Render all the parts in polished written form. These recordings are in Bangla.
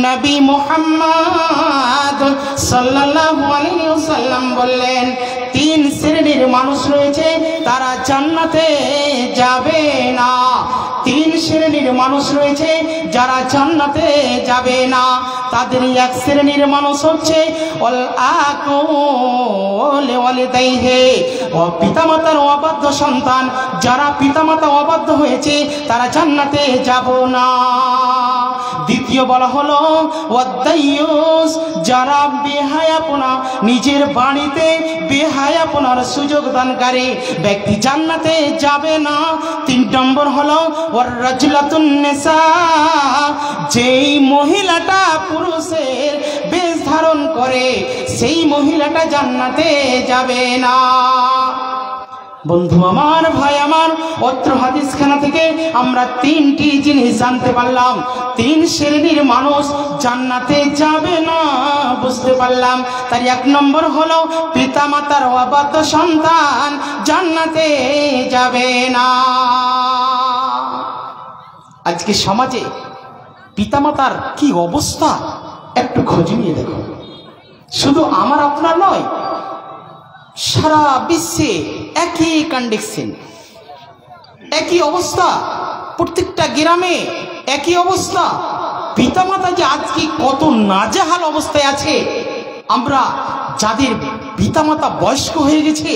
নবী মুহাম্মদ সাল্লাল্লাহু আলাইহি ওয়াসাল্লাম বললেন, তিন শ্রেণীর মানুষ রয়েছে তারা জান্নাতে যাবে না। তিন শ্রেণীর মানুষ রয়েছে যারা জান্নাতে যাবে না। তাদের এক শ্রেণীর মানুষ হচ্ছে পিতামাতার অবাধ্য সন্তান। যারা পিতামাতা অবাধ্য হয়েছে তারা জান্নাতে যাব না। দ্বিতীয় বলা হলো ওয়াদাইয়ুস, যারা বেহায়াপনা, নিজের বাড়িতে বেহায়াপনার সুযোগ দানকারী ব্যক্তি জান্নাতে যাবে না। তিন নম্বর হলো ওয়ারাজুলাতুন নিসা, যেই মহিলাটা পুরুষের বেশ ধারণ করে সেই মহিলাটা জান্নাতে যাবে না। বন্ধু আমার, ভাই আমার, অত্র হাদিসখানা থেকে আমরা তিনটি জিনিস জানতে পারলাম। তিন শ্রেণীর মানুষ জান্নাতে যাবে না বুঝতে পারলাম। তার এক নম্বর হলো পিতামাতার অবাধ্য সন্তান জান্নাতে যাবে না। আজকে সমাজে পিতামাতার কি অবস্থা একটু খোঁজ নিয়ে দেখো। শুধু আমার আপনার নয়, সারা বিশ্বে একই কন্ডিশন, একই অবস্থা, প্রত্যেকটা গ্রামে একই অবস্থা। পিতামাতা যে আজকে কত নাজেহাল অবস্থায় আছে, আমরা যাদের পিতামাতা বয়স্ক হয়ে গেছে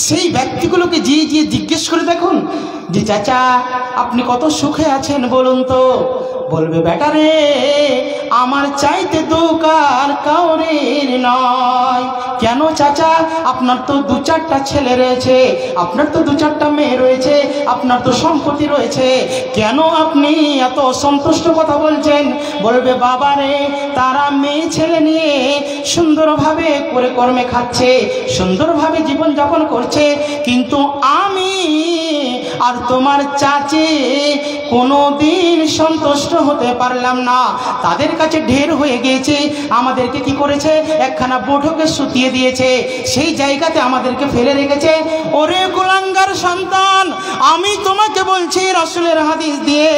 সেই ব্যক্তিগুলোকে গিয়ে জিজ্ঞেস করে দেখুন যে চাচা আপনি কত সুখে আছেন বলুন তো। বলবে বেটা রে, আমার চাইতে দুঃখ আর কাউরের নয়। কেন চাচা? আপনার তো দু চারটা ছেলে রয়েছে, আপনার তো দু চারটা মেয়ে রয়েছে, আপনার তো সম্পত্তি রয়েছে, কেন আপনি এত অসন্তুষ্ট কথা বলছেন? বলবে বাবা রে, তারা মেয়ে ছেলে নিয়ে সুন্দরভাবে করে কর্মে খাচ্ছে, সুন্দরভাবে জীবনযাপন করছে, কিন্তু আমি আর তোমার চাচি কোনোদিন সন্তুষ্ট হতে পারলাম না। তাদের কাছে ঢের হয়ে গিয়েছে, আমাদেরকে কি করেছে? একখানা বৈঠকে শুতিয়ে দিয়েছে, সেই জায়গাতে আমাদেরকে ফেলে রেখেছে। ওরে কুলাঙ্গার সন্তান, আমি তোমাকে বলছি রাসূলের হাদিস দিয়ে,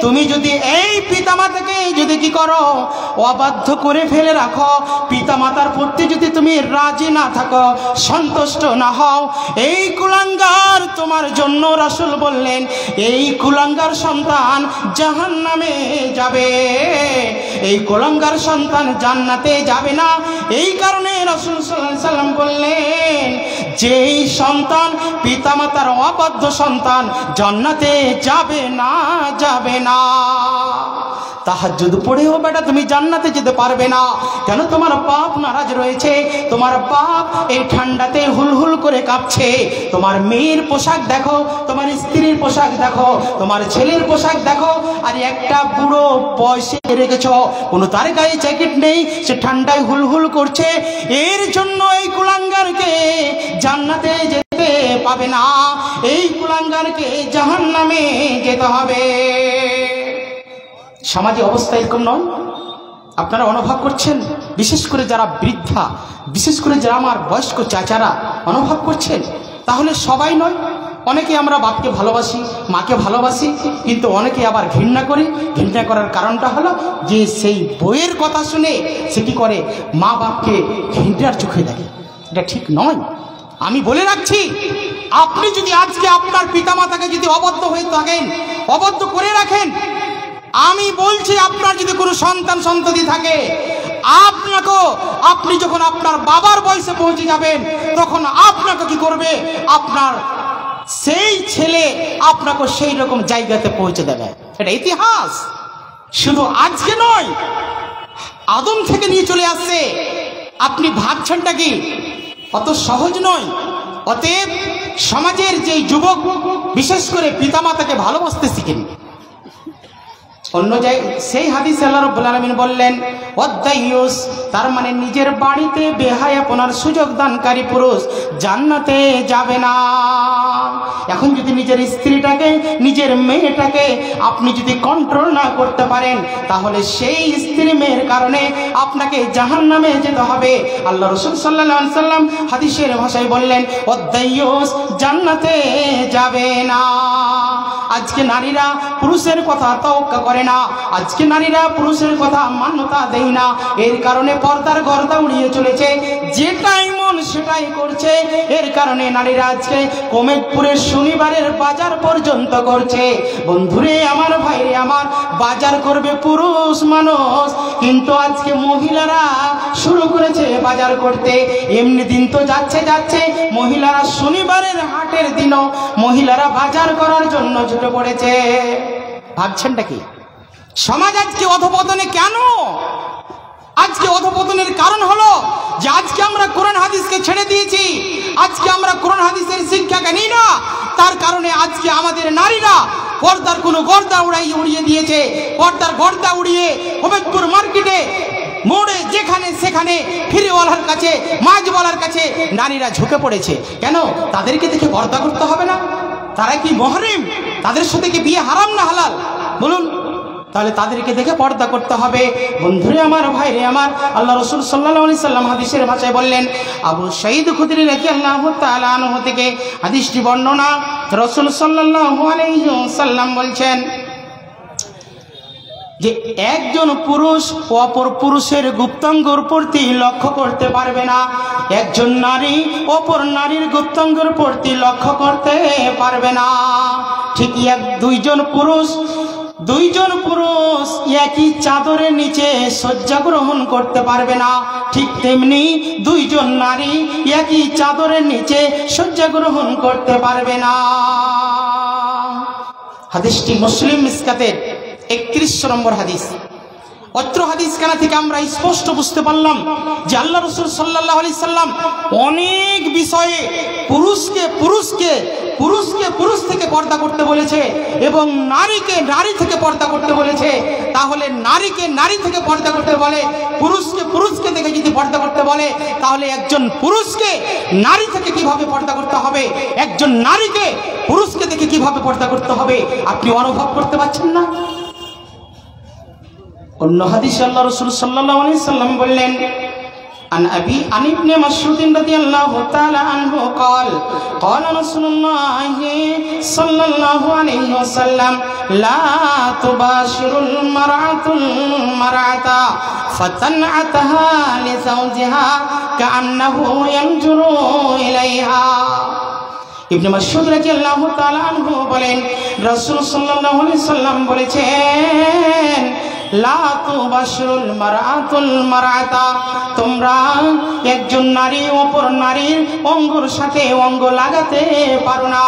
তুমি যদি এই পিতামাতাকে যদি কি করো, অবাধ্য করে ফেলে রাখো, পিতামাতার প্রতি যদি তুমি রাজি না থাকো, সন্তুষ্ট না হও, এই কুলাঙ্গার তোমার জন্য রাসূল বললেন এই কুলাঙ্গার সন্তান জাহান্নামে যাবে, এই কুলাঙ্গার সন্তান জান্নাতে যাবে না। এই কারণে রাসূল সাল্লাল্লাহু আলাইহি সাল্লাম বললেন যেই সন্তান পিতামাতার অবাধ্য সন্তান জান্নাতে যাবে না, যাবে না। তাহাজ্জুদ পড়েও বেটা তুমি জান্নাতে যেতে পারবে না। কেন? তোমার বাপ নারাজ রয়েছে, তোমার বাপ এই ঠান্ডাতে হুলহুল করে কাঁপছে। তোমার মেয়ের পোশাক দেখো, তোমার স্ত্রীর পোশাক দেখো, তোমার ছেলের পোশাক দেখো, আর একটা বুড়ো বয়সে রেখেছ, কোনো তার গায়ে জ্যাকেট নেই, সে ঠান্ডায় হুলহুল করছে। এর জন্য এই কুলাঙ্গারকে জান্নাতে যেতে পাবে না, এই কুলাঙ্গারকে জাহান্নামে যেতে হবে। সমাজে অবস্থা এরকম নয়? আপনারা অনুভব করছেন? বিশেষ করে যারা বৃদ্ধা, বিশেষ করে যারা আমার বয়স্ক চাচারা অনুভব করছেন? তাহলে সবাই নয়, অনেকে আমরা বাপকে ভালোবাসি, মাকে ভালোবাসি, কিন্তু অনেকে আবার ঘৃণা করি। ঘৃণা করার কারণটা হলো যে সেই বইয়ের কথা শুনে সে কি করে, মা বাপকে ঘৃণার চোখে দেখে। এটা ঠিক নয়। আমি বলে রাখছি, আপনি যদি আজকে আপনার পিতামাতাকে যদি অবদ্ধ হয়ে থাকেন, অবদ্ধ করে রাখেন, আমি বলছি আপনার যদি কোনো সন্তান সন্ততি থাকে, আপনি যখন আপনার বাবার বয়সে পৌঁছে যাবেন, তখন আপনাকে কি করবে? আপনার সেই ছেলে আপনাকে সেই রকম জায়গাতে পৌঁছে দেবে। এটা ইতিহাস, শুধু আজকে নয়, আদম থেকে নিয়ে চলে আসছে। আপনি ভাবছেনটা কি? অত সহজ নয়। অতএব সমাজের যে যুবক বিশেষ করে পিতামাতাকে ভালোবাসতে শিখেন। অন্য জায়গায় সেই হাদিসে আল্লাহ রাব্বুল আলামিন বললেন ওয়াদাইয়ুস, তার মানে নিজের বাড়িতে বেহায়াপনার সুযোগ দানকারী পুরুষ জান্নাতে যাবে না। এখন যদি নিজের স্ত্রীটাকে, নিজের মেয়েটাকে আপনি যদি কন্ট্রোল না করতে পারেন, তাহলে সেই স্ত্রী মেয়ের কারণে আপনাকে জাহান্নামে যেতে হবে। আল্লাহ রাসূল সাল্লাল্লাহু আলাইহি সাল্লাম হাদিসের ভাষায় বললেন ওয়াদাইয়ুস জান্নাতে যাবে না। আজকে নারীরা পুরুষের কথা তোয়াক্কা করে না, আজকে নারীরা পুরুষের কথা মান্যতা দেয় না। এর কারণে পর্দার গর্দা উড়িয়ে চলেছে, যেটাই মন সেটাই করছে। এর কারণে নারীরা আজকে কমেদপুরের শনিবারের বাজার পর্যন্ত করছে। বন্ধুরে আমার, ভাইরে আমার, বাজার করবে পুরুষ মানুষ, কিন্তু আজকে মহিলারা শুরু করেছে বাজার করতে। এমনি দিন তো যাচ্ছে যাচ্ছে, মহিলারা শনিবারের হাটের দিনও মহিলারা বাজার করার জন্য ছুটে পড়েছে। ভাবছেনটা কি? সমাজ আজকে অধপতনে কেন? আজকে অধপতনের কারণ হলো যে আজকে আমরা কোরআন হাদিসকে ছেড়ে দিয়েছি, আজকে আমরা কোরআন হাদিসের শিক্ষাকে নিই না। তার কারণে আজকে আমাদের নারীরা পর্দার কোনো গর্দা উড়িয়ে দিয়েছে। পর্দার গর্দা উড়িয়ে কমেদপুর মার্কেটে মোড়ে যেখানে সেখানে ফিরিওয়ালার কাছে, মাছওয়ালার কাছে নারীরা ঝুঁকে পড়েছে। কেন? তাদেরকে দেখে পর্দা করতে হবে না? তারা কি মুহরিম? তাদের সাথে কি বিয়ে হারাম না হালাল? বলুন। তাহলে তাদেরকে দেখে পর্দা করতে হবে। বন্ধুরে আমার, ভাইরে আমার, আল্লাহ রাসূল সাল্লাল্লাহু আলাইহি সাল্লাম হাদিসের ভাষায় বললেন, আবু সাঈদ খুদরি রাদিয়াল্লাহু তাআলা আনহু থেকে হাদিসটি বর্ণনা। রাসূল সাল্লাল্লাহু আলাইহি সাল্লাম বলছেন যে একজন পুরুষ অপর পুরুষের গুপ্তাঙ্গর প্রতি লক্ষ্য করতে পারবে না, একজন নারী অপর নারীর গুপ্তাঙ্গর প্রতি লক্ষ্য করতে পারবে না। ঠিক দুইজন পুরুষ একই চাদরের নিচে শয্যা গ্রহণ করতে পারবে না, ঠিক তেমনি দুইজন নারী একই চাদরের নিচে শয্যা গ্রহণ করতে পারবে না। হাদিসটি মুসলিম মিসকাতের 31 নম্বর হাদিস। অত্র হাদিসখানা থেকে আমরা স্পষ্ট বুঝতে পারলাম যে আল্লাহ রাসূল সাল্লাল্লাহু আলাইহি সাল্লাম অনেক বিষয়ে পুরুষকে পুরুষ থেকে পর্দা করতে বলেছে এবং নারীকে নারী থেকে পর্দা করতে বলেছে। তাহলে নারীকে নারী থেকে পর্দা করতে বলে, পুরুষকে থেকে যদি পর্দা করতে বলে, তাহলে একজন পুরুষকে নারী থেকে কিভাবে পর্দা করতে হবে, একজন নারীকে পুরুষকে থেকে কিভাবে পর্দা করতে হবে, আপনি অনুভব করতে পারছেন না? অন্য হাদিসে আল্লাহ রাসূল সাল্লাল্লাহু আলাইহি সাল্লাম বললেন, عن ابن مسعود رضي الله تعالى عنه قال قال رسول الله صلى الله عليه وسلم لا تباشر المرأة فتنعتها لزوجها كأنه ينظر إليها। ইবনে মাসউদ রাদিয়াল্লাহু তাআলা আনহু বলেন, রাসূল সাল্লাল্লাহু আলাইহি সাল্লাম বলেছেন, লা তুবাশিরুল মারআতুল মারআতা, তোমরা একজন নারী অপর নারীর অঙ্গর সাথে অঙ্গ লাগাতে পারো না,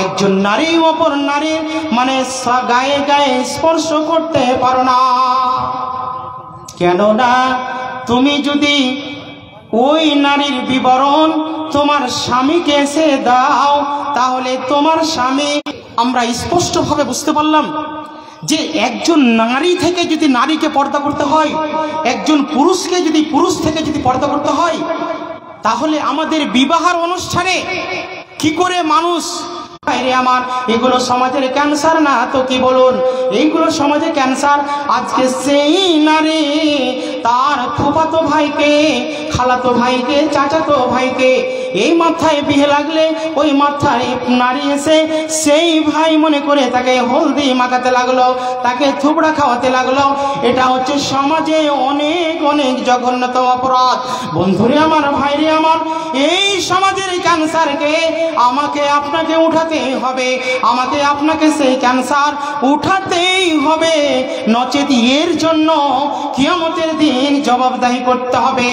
একজন নারী অপর নারীর মানে গায়ে গায়ে স্পর্শ করতে পারো না। কেননা তুমি যদি ওই নারীর বিবরণ তোমার স্বামীকে এসে দাও, তাহলে তোমার স্বামী, আমরা স্পষ্টভাবে বুঝতে পারলাম যে একজন নারী থেকে যদি নারীকে পর্দা করতে হয়, একজন পুরুষকে যদি পুরুষ থেকে যদি পর্দা করতে হয়, তাহলে আমাদের বিবাহের অনুষ্ঠানে কি করে মানুষ, ভাইরে আমার, এগুলো সমাজের ক্যান্সার না তো কি বলুন? এইগুলো সমাজে ক্যান্সার। আজকে সেই নারী তার ফুফাতো ভাইকে, খালাতো ভাইকে, চাচাতো ভাইকে এই মাথায় বিয়ে লাগলে ওই মাথায় নারী এসে সেই ভাই মনে করে তাকে হলদি মাখাতে লাগলো, তাকে থুবড়া খাওয়াতে লাগলো। এটা হচ্ছে সমাজে অনেক অনেক জঘন্যতম অপরাধ। বন্ধুরে আমার, ভাইরে আমার, এই সমাজের ক্যান্সারকে আমাকে আপনাকে উঠাতে হবে, আমাকে আপনাকে সেই ক্যান্সার উঠাতেই হবে, নচেত এর জন্য কিয়ামতের দিন জবাবদাহি করতে হবে,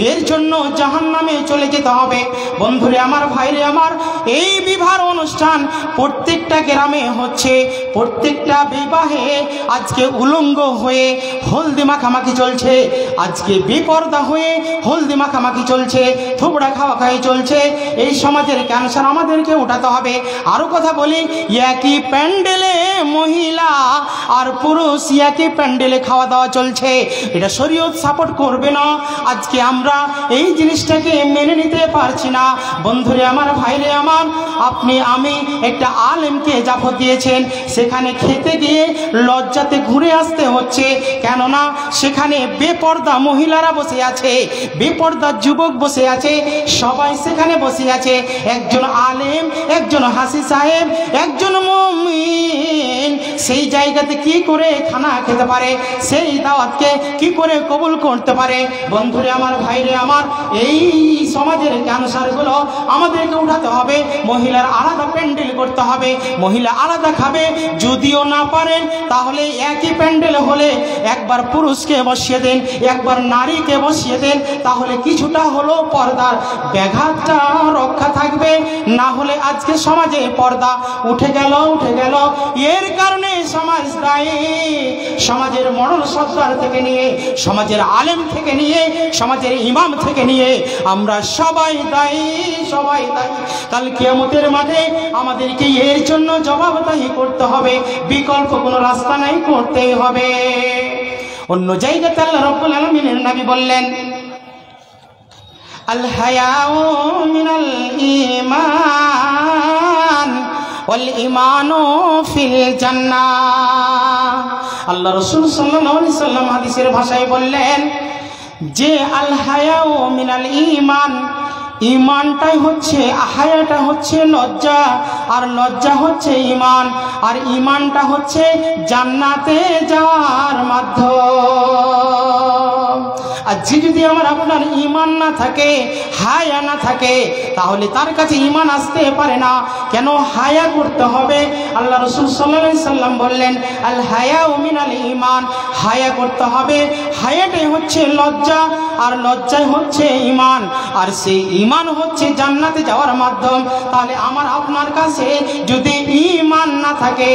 এর জন্য জাহান্নামে চলে যেতে হবে। বন্ধুরে আমার, ভাইরে আমার, এই বিবাহ অনুষ্ঠান প্রত্যেকটা গ্রামে হচ্ছে, প্রত্যেকটা বিবাহে আজকে উলঙ্গ হয়ে হলদি মাখামাখি চলছে, আজকে বেপর্দা হয়ে হলদি মাখামাখি চলছে, থুবড়া খাওয়া খাই চলছে। এই সমাজের ক্যান্সার আমাদেরকে উঠাতে হবে। আরো কথা বলি, একই প্যান্ডেলে মহিলা আর পুরুষ একই প্যান্ডেলে খাওয়া দাওয়া চলছে, এটা শরীয়ত সাপোর্ট করবে না। আজকে আমরা এই জিনিসটাকে মেনে নিতে পারছি না। বন্ধুরে আমার, ভাইরে আমার, আপনি আমি একটা আলেমকে জাফর দিয়েছেন, সেখানে খেতে গিয়ে লজ্জাতে ঘুরে আসতে হচ্ছে, কেননা সেখানে বেপর্দা মহিলারা বসে আছে, বেপর্দা যুবক বসে আছে, সবাই সেখানে বসে আছে। একজন আলেম, একজন হাসি সাহেব, একজন মুমিন সেই জায়গাতে কি করে খানা খেতে পারে, সেই দাওয়াতকে কি করে কবুল করতে পারে। বন্ধুরে আমার, ভাইরে আমার, এই সমাজের ক্যান্সারগুলো আমাদেরকে উঠাতে হবে। মহিলার আলাদা প্যান্ডেল করতে হবে, মহিলা আলাদা খাবে। যদিও না পারেন তাহলে একই প্যান্ডেল হলে একবার পুরুষকে বসিয়ে দেন, একবার নারীকে বসিয়ে দেন, তাহলে কিছুটা হলো পর্দার ব্যাঘাতটা রক্ষা থাকবে। না হলে আজকে সমাজে পর্দা উঠে গেল। এর কারণে সমাজ দায়ী। সমাজের মডল সরকার থেকে নিয়ে, সমাজের আলেম থেকে নিয়ে, সমাজের ইমাম থেকে নিয়ে আমরা সবাই দায়ী। কাল কিয়ামতের মাঠে আমাদেরকে এর জন্য জবাবদিহি করতে হবে, বিকল্প কোনো রাস্তা নাই, করতেই হবে। অন্য জায়গাতে আল্লাহ রাব্বুল আলামিনের নবী বললেন, আল হায়াউ মিনাল ঈমান ওয়াল ঈমানু ফিল জান্নাহ। আল্লাহ রাসূল সাল্লাল্লাহু আলাইহি সাল্লাম হাদিসের ভাষায় বললেন যে আল হায়াউ মিনাল ঈমান, ইমানটাই হচ্ছে, হায়াটা হচ্ছে লজ্জা, আর লজ্জা হচ্ছে ইমান, আর ইমানটা হচ্ছে জান্নাতে যাওয়ার মাধ্যম। আর যদি আমার আপনার ইমান না থাকে, হায়া না থাকে, তাহলে তার কাছে ইমান আসতে পারে না। কেন? হায়া করতে হবে। আল্লাহ রাসূল সাল্লাল্লাহু আলাইহি সাল্লাম বললেন আল হায়াউ মিনাল ঈমান, হায়া করতে হবে। হায়াটাই হচ্ছে লজ্জা, আর লজ্জাই হচ্ছে ইমান, আর সেই ইমান হচ্ছে জান্নাতে যাওয়ার মাধ্যম। তাহলে আমার আপনার কাছে যদি ইমান না থাকে,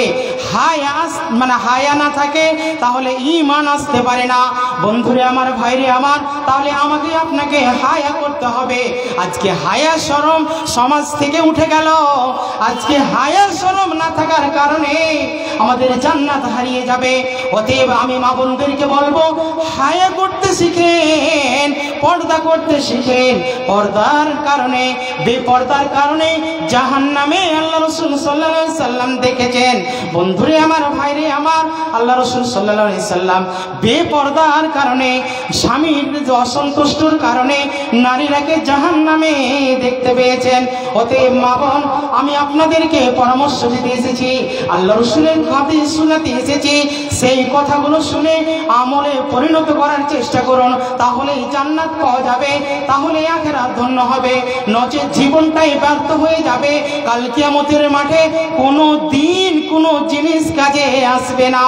হায়া না থাকে, তাহলে ইমান আসতে পারে না। বন্ধুরে আমার, ভাইরে আমার, তাহলে আমাকে আপনাকে হায়া করতে হবে। আজকে হায়া শরম সমাজ থেকে উঠে গেল। আজকে হায়া শরম না থাকার কারণে আমাদের জান্নাত হারিয়ে যাবে। অতএব আমি মা বোনদেরকে বলবো, হায়া করতে শিখেন, পর্দা করতে শিখেন। পর্দার কারণে, বেপর্দার কারণে জাহান্নামে আল্লাহ রাসূল সাল্লাল্লাহু আলাইহি সাল্লাম দেখেছেন। বন্ধুরে আমার, ভাইরে আমার, আল্লাহ রাসূল সাল্লাল্লাহু আলাইহি সাল্লাম বেপর্দার কারণে, স্বামীর অসন্তুষ্টর কারণে নারীরাকে জাহান্নামে দেখতে পেয়েছেন। অতএব মা বোন, আমি আপনাদেরকে পরামর্শ দিতে এসেছি, আল্লাহ রাসূলের হাদিস শোনাতে এসেছি। সেই কথাগুলো শুনে আমলে পরিণত করার চেষ্টা করুন, তাহলেই জান্নাত পাওয়া যাবে, তাহলে আখিরাত ধন্য হবে। নচেত জীবনটাই ব্যর্থ হয়ে যাবে। কাল কিয়ামতের মাঠে কোনো দিন কোনো জিনিস কাজে আসবে না।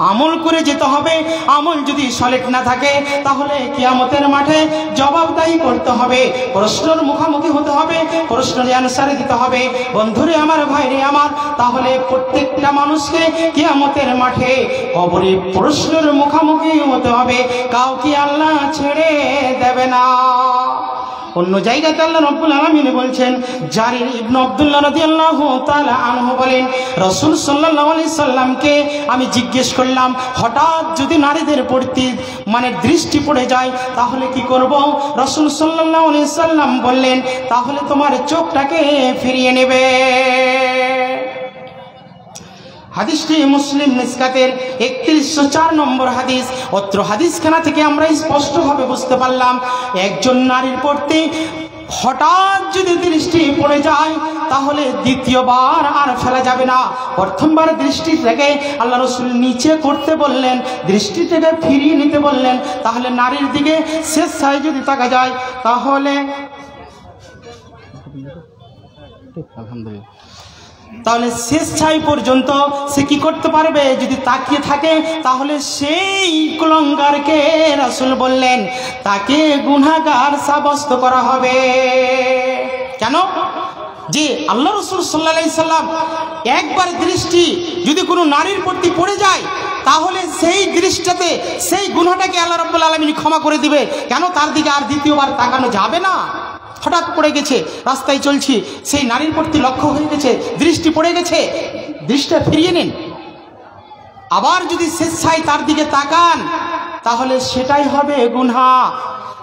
আমল করে যেতে হবে। আমল যদি সলিড না থাকে, তাহলে কিয়ামতের মাঠে জবাবদাহি করতে হবে, প্রশ্নের মুখোমুখি হতে হবে, প্রশ্নের অ্যানসার দিতে হবে। বন্ধুরে আমার, ভাইরে আমার, তাহলে প্রত্যেকটা মানুষকে কিয়ামতের মাঠে কবরে প্রশ্নের মুখোমুখি হতে হবে। কাউকে আল্লাহ ছেড়ে দেবে না। অন্য জায়গাতে আল্লাহ রাব্বুল আলামিন বলছেন, জারির ইবনে আব্দুল্লাহ রাদিয়াল্লাহু তাআলা আনহু বলেন, রাসূল সাল্লাল্লাহু আলাইহি সাল্লামকে আমি জিজ্ঞেস করলাম, হঠাৎ যদি নারীদের প্রতি দৃষ্টি পড়ে যায় তাহলে কি করব? রাসূল সাল্লাল্লাহু আলাইহি সাল্লাম বললেন, তাহলে তোমার চোখটাকে ফিরিয়ে নেবে। হাদিসটি মুসলিম মিসকাতের 3104 নম্বর হাদিস। অত্র হাদিসখানা থেকে আমরা স্পষ্টভাবে বুঝতে পারলাম, একজন নারীর প্রতি হঠাৎ যদি দৃষ্টি পড়ে যায় তাহলে দ্বিতীয়বার আর ফেলা যাবে না। প্রথমবার দৃষ্টি থেকে আল্লাহ রাসূল নিচে করতে বললেন, দৃষ্টি থেকে ফিরিয়ে নিতে বললেন। তাহলে নারীর দিকে শেষায় যদি তাকা যায় তাহলে আলহামদুলিল্লাহ, তাহলে শেষ ছাই পর্যন্ত সে কি করতে পারবে? যদি তাকিয়ে থাকে তাহলে সেই কুলঙ্গারকে রাসূল বললেন তাকে গুনাহগার সাব্যস্ত করা হবে। কেন? যে আল্লাহ রাসূল সাল্লাল্লাহু আলাইহি সাল্লাম একবার দৃষ্টি যদি কোনো নারীর প্রতি পড়ে যায় তাহলে সেই দৃষ্টিতে সেই গুনাহটাকে আল্লাহ রাব্বুল আলামিন ক্ষমা করে দিবে। কেন? তার দিকে আর দ্বিতীয়বার তাকানো যাবে না। হঠাৎ পড়ে গেছে, রাস্তায় চলছি, সেই নারীর প্রতি লক্ষ্য হয়ে গেছে, দৃষ্টি পড়ে গেছে, দৃষ্টিটা ফিরিয়ে নিন। আবার যদি স্বেচ্ছায় তার দিকে তাকান তাহলে সেটাই হবে গুনাহ।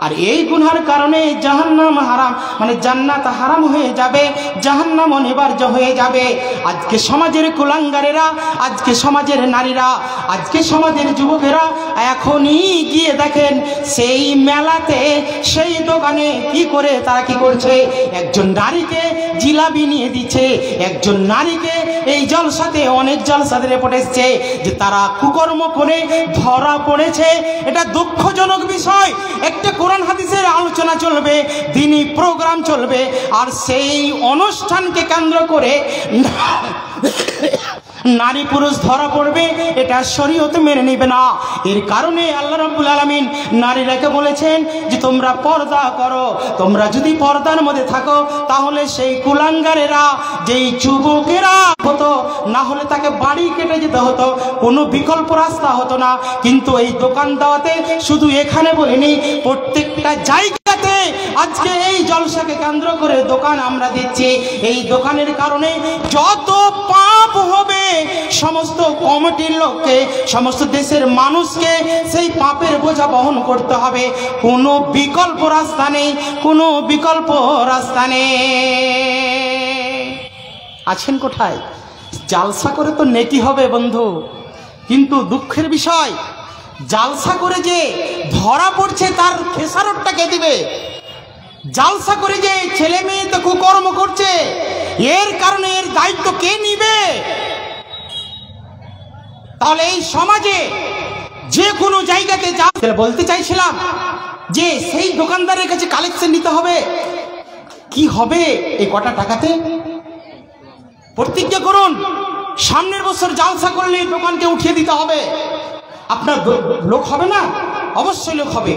আর এই গুনার কারণে জাহান্নাম হারাম, মানে জান্নাত হারাম হয়ে যাবে, জাহান্নাম অনিবার্য হয়ে যাবে। আজকে সমাজের কুলাঙ্গারেরা, আজকে সমাজের নারীরা, আজকে সমাজের যুবকেরা এখনই গিয়ে দেখেন সেই মেলাতে, সেই দোকানে কি করে তারা কি করছে, একজন নারীকে জিলাপি নিয়ে দিচ্ছে, একজন নারীকে এই জলসাতে, অনেক জলসাতে রিপোর্ট এসছে যে তারা কুকর্ম করে ধরা পড়েছে। এটা দুঃখজনক বিষয়। একটা কোরআন হাদিসের আলোচনা চলবে, দিনী প্রোগ্রাম চলবে, আর সেই অনুষ্ঠানকে কেন্দ্র করে নারী পুরুষ ধরা পড়বে, এটা শরীয়ত মেনে নেবে না। এর কারণে আল্লাহ রাব্বুল আলামিন নারীরাকে বলেছেন যে তোমরা পর্দা করো। তোমরা যদি পর্দার মধ্যে থাকো তাহলে সেই কুলাঙ্গারেরা, যেই যুবকেরা হতো, না হলে তাকে বাড়ি কেটে যেতে হতো, কোনো বিকল্প রাস্তা হতো না। কিন্তু এই দোকান দেওয়াতে শুধু এখানে বলিনি, প্রত্যেকটা জায়গাতে আজকে এই জলসাকে কেন্দ্র করে দোকান আমরা দিচ্ছি। এই দোকানের কারণে যত পাপ হবে সমস্ত কমিটির লোককে, সমস্ত দেশের মানুষকে সেই পাপের বোঝা বহন করতে হবে। কোনো বিকল্প রাস্তা নেই, কোনো বিকল্প রাস্তা নেই। আছেন কোথায়? জালসা করে তো নেকি হবে বন্ধু, কিন্তু দুঃখের বিষয় জালসা করে যে ধরা পড়ছে তার খেসারতটা কে দিবে? জালসা করে যে ছেলে মেয়ে তো কুকর্ম করছে, এর কারণে এর দায়িত্ব কে নিবে? তাহলে এই সমাজে যে কোনো জায়গাতে যা বলতে চাইছিলাম যে সেই দোকানদারের কাছে কালেকশন নিতে হবে। কি হবে এই কটা টাকাতে? প্রতিজ্ঞা করুন, সামনের বছর জালসা করলে দোকানকে উঠিয়ে দিতে হবে। আপনার লোক হবে না? অবশ্যই লোক হবে।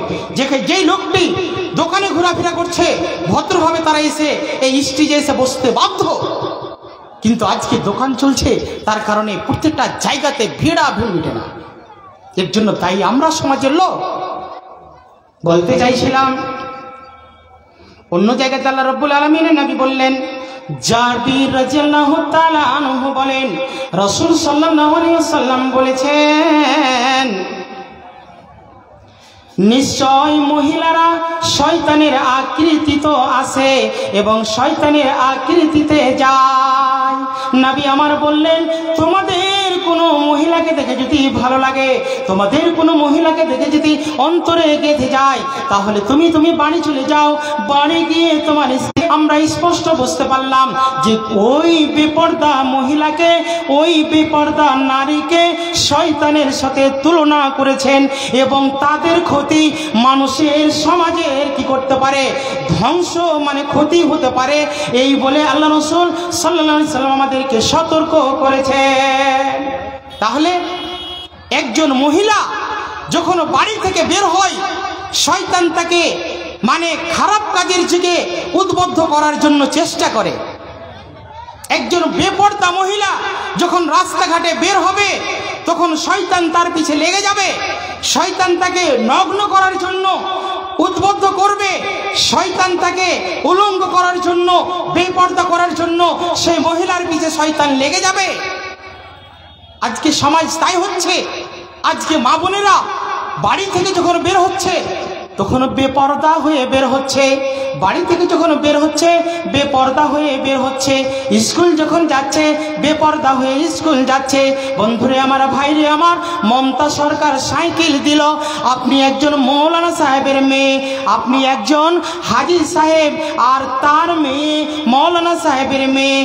যেই লোকটি দোকানে ঘোরাফেরা করছে ভদ্রভাবে তারা এসে এই স্টেজে এসে বসতে বাধ্য। কিন্তু আজকে দোকান চলছে, তার কারণে প্রত্যেকটা জায়গাতে ভিড় মিটে না। এর জন্য তাই আমরা সমাজের লোক। বলতে চাইছিলাম অন্য জায়গাতে আল্লাহ রাব্বুল আলামিনের নবী বললেন, জাবির রাদিয়াল্লাহু তাআলা আনহু বলেন, রাসূল সাল্লাল্লাহু আলাইহি ওয়াসাল্লাম বলেছেন, নিশ্চয় মহিলারা শয়তানের আকৃতিতে আসে এবং শয়তানের আকৃতিতে যায়। নবী আমার বললেন, তোমাদের কোনো মহিলাকে দেখে যদি ভালো লাগে, তোমাদের কোনো মহিলাকে দেখে যদি অন্তরে গেঁথে যায়, তাহলে তুমি বাড়ি চলে যাও। বাড়ি গিয়ে তোমার আমরা স্পষ্ট বুঝতে পারলাম যে ওই বেপর্দা মহিলাকে, ওই বেপর্দা নারীকে শয়তানের সাথে তুলনা করেছেন এবং তাদের ক্ষতি মানুষের সমাজের কি করতে পারে, ধ্বংস মানে ক্ষতি হতে পারে। এই বলে আল্লাহ রাসূল সাল্লাল্লাহু আলাইহি সাল্লাম আমাদেরকে সতর্ক করেছেন। তাহলে একজন মহিলা যখন বাড়ি থেকে বের হয়, শয়তান তাকে মানে খারাপ কাজের দিকে উদ্বুদ্ধ করার জন্য চেষ্টা করে। একজন বেপর্দা মহিলা যখন রাস্তাঘাটে বের হবে, তখন শয়তান তার পিছে লেগে যাবে। শয়তান তাকে নগ্ন করার জন্য উদ্বুদ্ধ করবে, শয়তান তাকে উলঙ্গ করার জন্য, বেপর্দা করার জন্য সেই মহিলার পিছে শয়তান লেগে যাবে। আজকে সমাজ তাই হচ্ছে। আজকে মা বোনেরা বাড়ি থেকে যখন বের হচ্ছে তখন বেপর্দা হয়ে বের হচ্ছে, বাড়ি থেকে যখন বের হচ্ছে বেপর্দা হয়ে বের হচ্ছে, স্কুল যখন যাচ্ছে বেপর্দা হয়ে স্কুল যাচ্ছে। বন্ধুরে আমার, ভাইরে আমার, মমতা সরকার সাইকেল দিল। আপনি একজন মৌলানা সাহেবের মেয়ে, আপনি একজন হাজী সাহেব আর তার মেয়ে, মৌলানা সাহেবের মেয়ে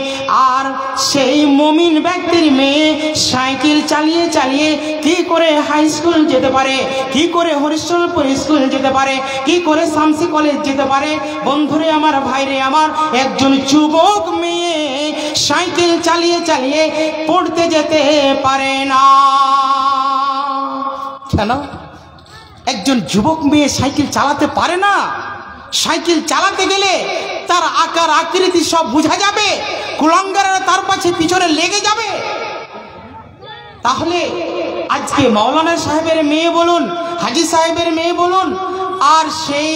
আর সেই মুমিন ব্যক্তির মেয়ে সাইকেল চালিয়ে চালিয়ে কি করে হাই স্কুল যেতে পারে, কি করে হরিশ্চন্দ্রপুর স্কুল যেতে পারে, কি করে শামসি কলেজ যেতে পারে? বন্ধুরে আমার, ভাইরে আমার, একজন যুবক মেয়ে সাইকেল চালিয়ে চালিয়ে পড়তে যেতে পারে না। কেন? একজন যুবক মেয়ে সাইকেল চালাতে পারে না। সাইকেল চালাতে গেলে তার আকার আকৃতি সব বোঝা যাবে, কুলাঙ্গারেরা তার পাশে পিছনে লেগে যাবে। তাহলে আজকে মৌলানা সাহেবের মেয়ে বলুন, হাজী সাহেবের মেয়ে বলুন, আর সেই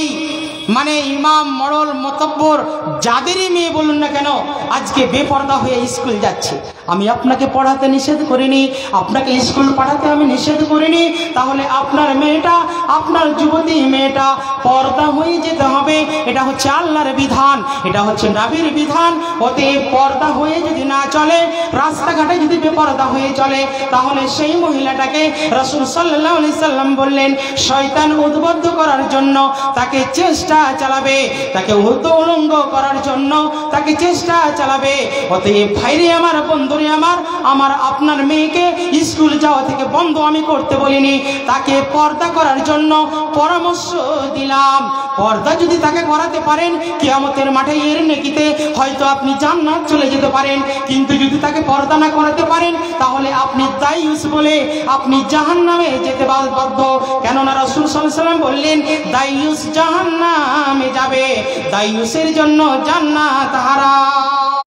মানে ইমাম, মডল, মতব্বর যাদেরই মেয়ে বলুন না কেন, আজকে বেপর্দা হয়ে স্কুল যাচ্ছে। আমি আপনাকে পড়াতে নিষেধ করিনি, আপনাকে স্কুল পাঠাতে আমি নিষেধ করিনি, তাহলে আপনার মেয়েটা, আপনার যুবতী মেয়েটা পর্দা হয়ে যেতে হবে। এটা হচ্ছে আল্লাহর বিধান, এটা হচ্ছে নবীর বিধান। অতএব পর্দা হয়ে যদি না চলে, রাস্তাঘাটে যদি বেপর্দা হয়ে চলে, তাহলে সেই মহিলাটাকে রাসূল সাল্লাল্লাহু আলাইহি সাল্লাম বললেন শয়তান উদ্বুদ্ধ করার জন্য তাকে চেষ্টা চালাবে, তাকে উলঙ্গ করার জন্য তাকে চেষ্টা চালাবে। অতএব ভাইরে আমার, বন্ধুরে আমার, আমার আপনার মেয়েকে স্কুল যাওয়া থেকে বন্ধ আমি করতে বলিনি, তাকে পর্দা করার জন্য পরামর্শ দিলাম। পর্দা যদি তাকে করাতে পারেন, কিয়ামতের মাঠে এর নেকিতে হয়তো আপনি জান্নাত চলে যেতে পারেন। কিন্তু যদি তাকে পর্দা না করাতে পারেন, তাহলে আপনি দায়ুস বলে আপনি জাহান্নামে যেতে বাধ্য। কেননা রাসূল সাল্লাল্লাহু আলাইহি ওয়াসাল্লাম বললেন দায়ুস জাহান্নামে যাবে, দায়ুসের জন্য জান্নাত হারাম।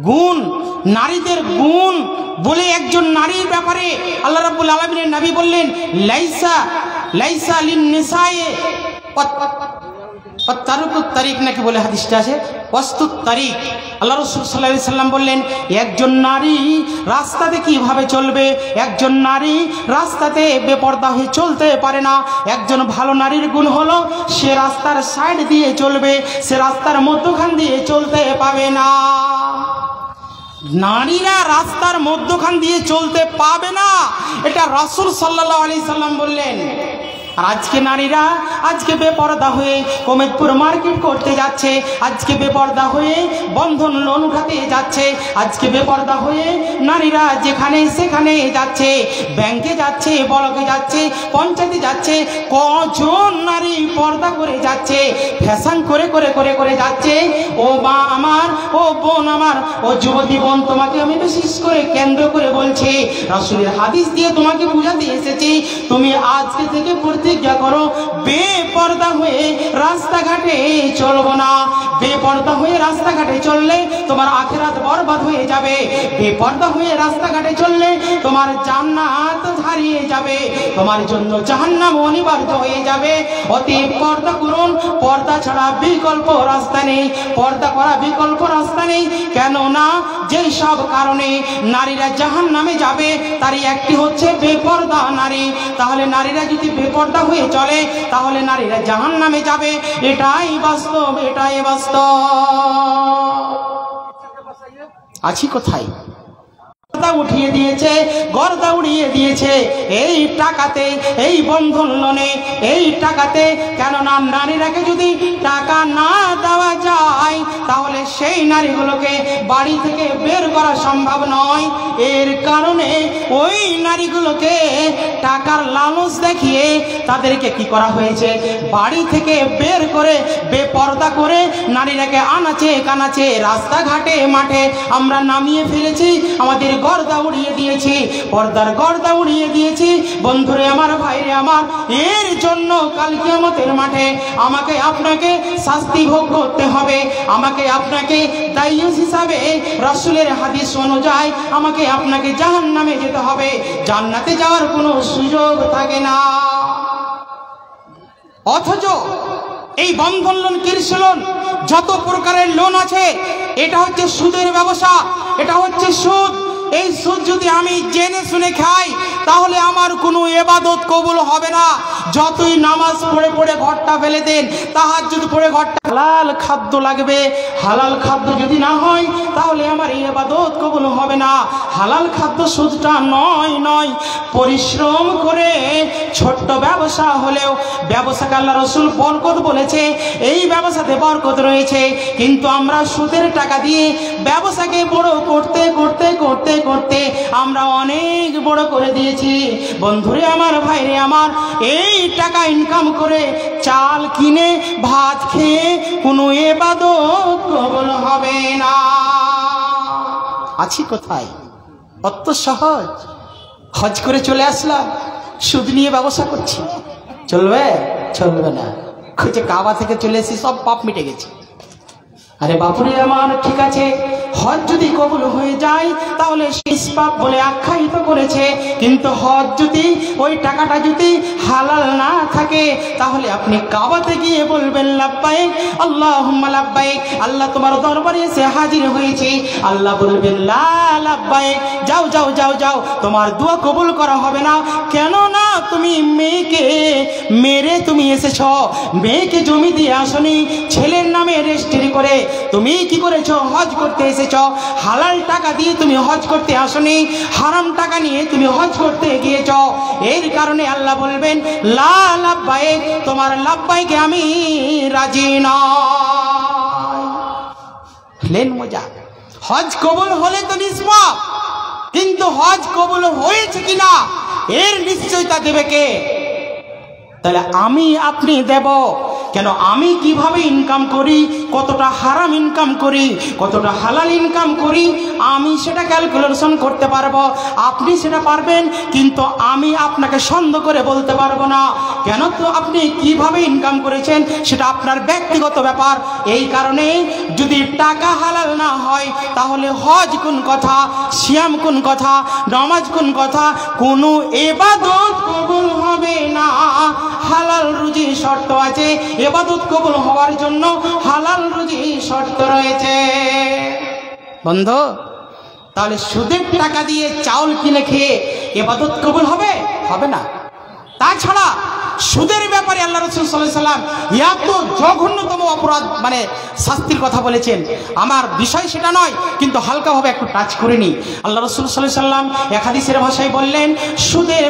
গুণ, নারীদের গুণ বলে একজন নারীর ব্যাপারে আল্লাহ রাব্বুল আলামিনের নবী বললেন লাইসা লিন-নিসায়ে তারুকুত তারিক নাকি বলে হাদিসটা আছে, ওয়াস্তুত তারিক। আল্লাহ রাসূল সাল্লাল্লাহু আলাইহি সাল্লাম বললেন একজন নারী রাস্তাতে কিভাবে চলবে, একজন নারী রাস্তাতে বেপর্দা হয়ে চলতে পারে না। একজন ভালো নারীর গুণ হলো সে রাস্তার সাইড দিয়ে চলবে, সে রাস্তার মধ্যখান দিয়ে চলতে পাবে না। নারীরা রাস্তার মধ্যখান দিয়ে চলতে পাবে না, এটা রাসূল সাল্লাল্লাহু আলাইহি সাল্লাম বললেন। আর আজকে নারীরা আজকে বেপর্দা হয়ে কমেদপুর মার্কেট করতে যাচ্ছে, আজকে বেপর্দা হয়ে বন্ধন লোন উঠাতে যাচ্ছে, আজকে বেপর্দা হয়ে নারীরা যেখানে সেখানে যাচ্ছে, ব্যাংকে যাচ্ছে, ব্লকে যাচ্ছে, পঞ্চায়েতে যাচ্ছে। কজন নারী পর্দা করে যাচ্ছে, ফ্যাশন করে করে করে করে যাচ্ছে। ও মা আমার, ও বোন আমার, ও যুবতী বোন, তোমাকে আমি বিশেষ করে কেন্দ্র করে বলছি, রাসূলের হাদিস দিয়ে তোমাকে বুঝাতে এসেছি। তুমি আজকে থেকে প্রতিজ্ঞা করো বেপর্দা হয়ে রাস্তাঘাটে চলবো না। বেপর্দা হয়ে রাস্তাঘাটে চললে তোমার আখিরাত বরবাদ হয়ে যাবে, বেপর্দা হয়ে রাস্তাঘাটে চললে তোমার জান্নাত হারিয়ে যাবে, তোমার জন্য জাহান্নাম অনিবার্য হয়ে যাবে। অতএব পর্দা করুন, পর্দা ছাড়া বিকল্প রাস্তা নেই, পর্দা করা বিকল্প রাস্তা নেই। কেননা যেই সব কারণে নারীরা জাহান্নামে যাবে তারই একটি হচ্ছে বেপর্দা নারী। তাহলে নারীরা যদি বেপর্দা হয়ে চলে তাহলে নারীরা জাহান্নামে যাবে, এটাই বাস্তব, এটাই বাস্তব। আছি কোথায়? উঠিয়ে দিয়েছে, গর্দা উড়িয়ে দিয়েছে এই টাকাতে, এই বন্ধন লোনে, এই টাকাতে। কেননা নারীরাকে যদি টাকা না দেওয়া যায় তাহলে সেই নারীগুলোকে বাড়ি থেকে বের করা সম্ভব নয়। এর কারণে ওই নারীগুলোকে টাকার লালচ দেখিয়ে তাদেরকে কি করা হয়েছে, বাড়ি থেকে বের করে বেপর্দা করে নারীরাকে আনাচে কানাচে রাস্তাঘাটে মাঠে আমরা নামিয়ে ফেলেছি, আমাদের গর্দা উড়িয়ে দিয়েছি, পর্দার গর্দা উড়িয়ে দিয়েছি। বন্ধুরে আমার, ভাইরে আমার, এর জন্য কাল কিয়ামতের মাঠে আমাকে আপনাকে শাস্তি ভোগ করতে হবে। আমাকে আপনাকে দায়ুস হিসাবে রাসূলের হাদিস অনুযায়ী আমাকে আপনাকে জাহান্নামে যেতে হবে, জান্নাতে যাওয়ার কোনো সুযোগ থাকে না। অথচ এই বন্ধন লোন, কৃষি লোন, যত প্রকারের লোন আছে, এটা হচ্ছে সুদের ব্যবসা, এটা হচ্ছে সুদ। এই সুদ যদি আমি জেনে শুনে খাই তাহলে আমার কোনো ইবাদত কবুল হবে না। যতই নামাজ পড়ে পড়ে ঘরটা ফেলে দেন, তাহাজ্জুদ পড়ে ঘরটা, হালাল খাদ্য লাগবে। হালাল খাদ্য যদি না হয় তাহলে আমার ইবাদত কবুল হবে না। হালাল খাদ্য সুদটা নয়, পরিশ্রম করে ছোট্ট ব্যবসা হলেও ব্যবসাকে আল্লাহ রাসূল বরকত বলেছে, এই ব্যবসাতে বরকত রয়েছে। কিন্তু আমরা সুদের টাকা দিয়ে ব্যবসাকে বড় করতে করতে করতে করতে আমরা অনেক বড় করে দিয়েছি। বন্ধুরে আমার, ভাইরে আমার, এই টাকা ইনকাম করে চাল কিনে ভাত খেয়ে কোনো ইবাদত কবুল হবে না। আছি কোথায়? অত সহজ, হজ করে চলে আসলাম, সুদ নিয়ে ব্যবসা করছি, চলবে? চলবে না। খুঁজে কাবা থেকে চলে এসেছি, সব পাপ মিটে গেছে। আরে বাপুরে আমার, ঠিক আছে হজ যদি কবুল হয়ে যায় তাহলে নিষ্পাপ বলে আখ্যায়িত করেছে। কিন্তু হজ যদি ওই টাকাটা যদি হালাল না থাকে তাহলে আপনি কাবাতে গিয়ে বলবেন লাব্বাইক আল্লাহুম্মা লাব্বাইক, আল্লাহ তোমার দরবারে এসে হাজির হয়েছে। আল্লাহ বলবেন লা লাব্বাইক, যাও যাও যাও যাও, তোমার দোয়া কবুল করা হবে না। কেন না? তুমি মেয়েকে মেরে তুমি এসেছ, মেয়েকে জমি দিয়ে আসনি, ছেলের নামে রেজিস্ট্রি করে তুমি কি করেছ? হজ করতে এসেছ। হালাল টাকা দিয়ে তুমি হজ করতে আসনি, হারাম টাকা নিয়ে তুমি হজ করতে গিয়েছ। এর কারণে আল্লাহ বলবেন লা লাব্বাইক, তোমার লাব্বাইকে আমি রাজি নই। মজা, হজ কবুল হলে তো নিষ্পাপ, কিন্তু হজ কবুল হয়েছে কিনা এর নিশ্চয়তা দেবে কে? তাহলে আমি আপনি দেব। কেন? আমি কিভাবে ইনকাম করি, কতটা হারাম ইনকাম করি, কতটা হালাল ইনকাম করি, আমি সেটা ক্যালকুলেশন করতে পারবো, আপনি সেটা পারবেন, কিন্তু আমি আপনাকে সন্দেহ করে বলতে পারবো না। কেন? তো আপনি কিভাবে ইনকাম করেছেন সেটা আপনার ব্যক্তিগত ব্যাপার। এই কারণে যদি টাকা হালাল না হয় তাহলে হজ কোন কথা, সিয়াম কোন কথা, নামাজ কোন কথা, কোনো ইবাদত কবুল হবে না। হালাল রুজি শর্ত আছে, ইবাদত কবুল হওয়ার জন্য হালাল রুজি শর্ত রয়েছে। বন্ধু, তাহলে সুদের টাকা দিয়ে চাউল কিনে খেয়ে ইবাদত কবুল হবে? হবে না। তাছাড়া সুদের ব্যাপারে আল্লাহ রাসূল সাল্লাল্লাহু আলাইহি ওয়াসাল্লাম এত জঘন্যতম অপরাধ মানে শাস্তির কথা বলেছেন। আমার বিষয় সেটা নয়, কিন্তু হালকাভাবে একটু টাচ করে নিই। আল্লাহ রাসূল সাল্লাল্লাহু আলাইহি ওয়াসাল্লাম এক হাদিসের ভাষায় বললেন, সুদের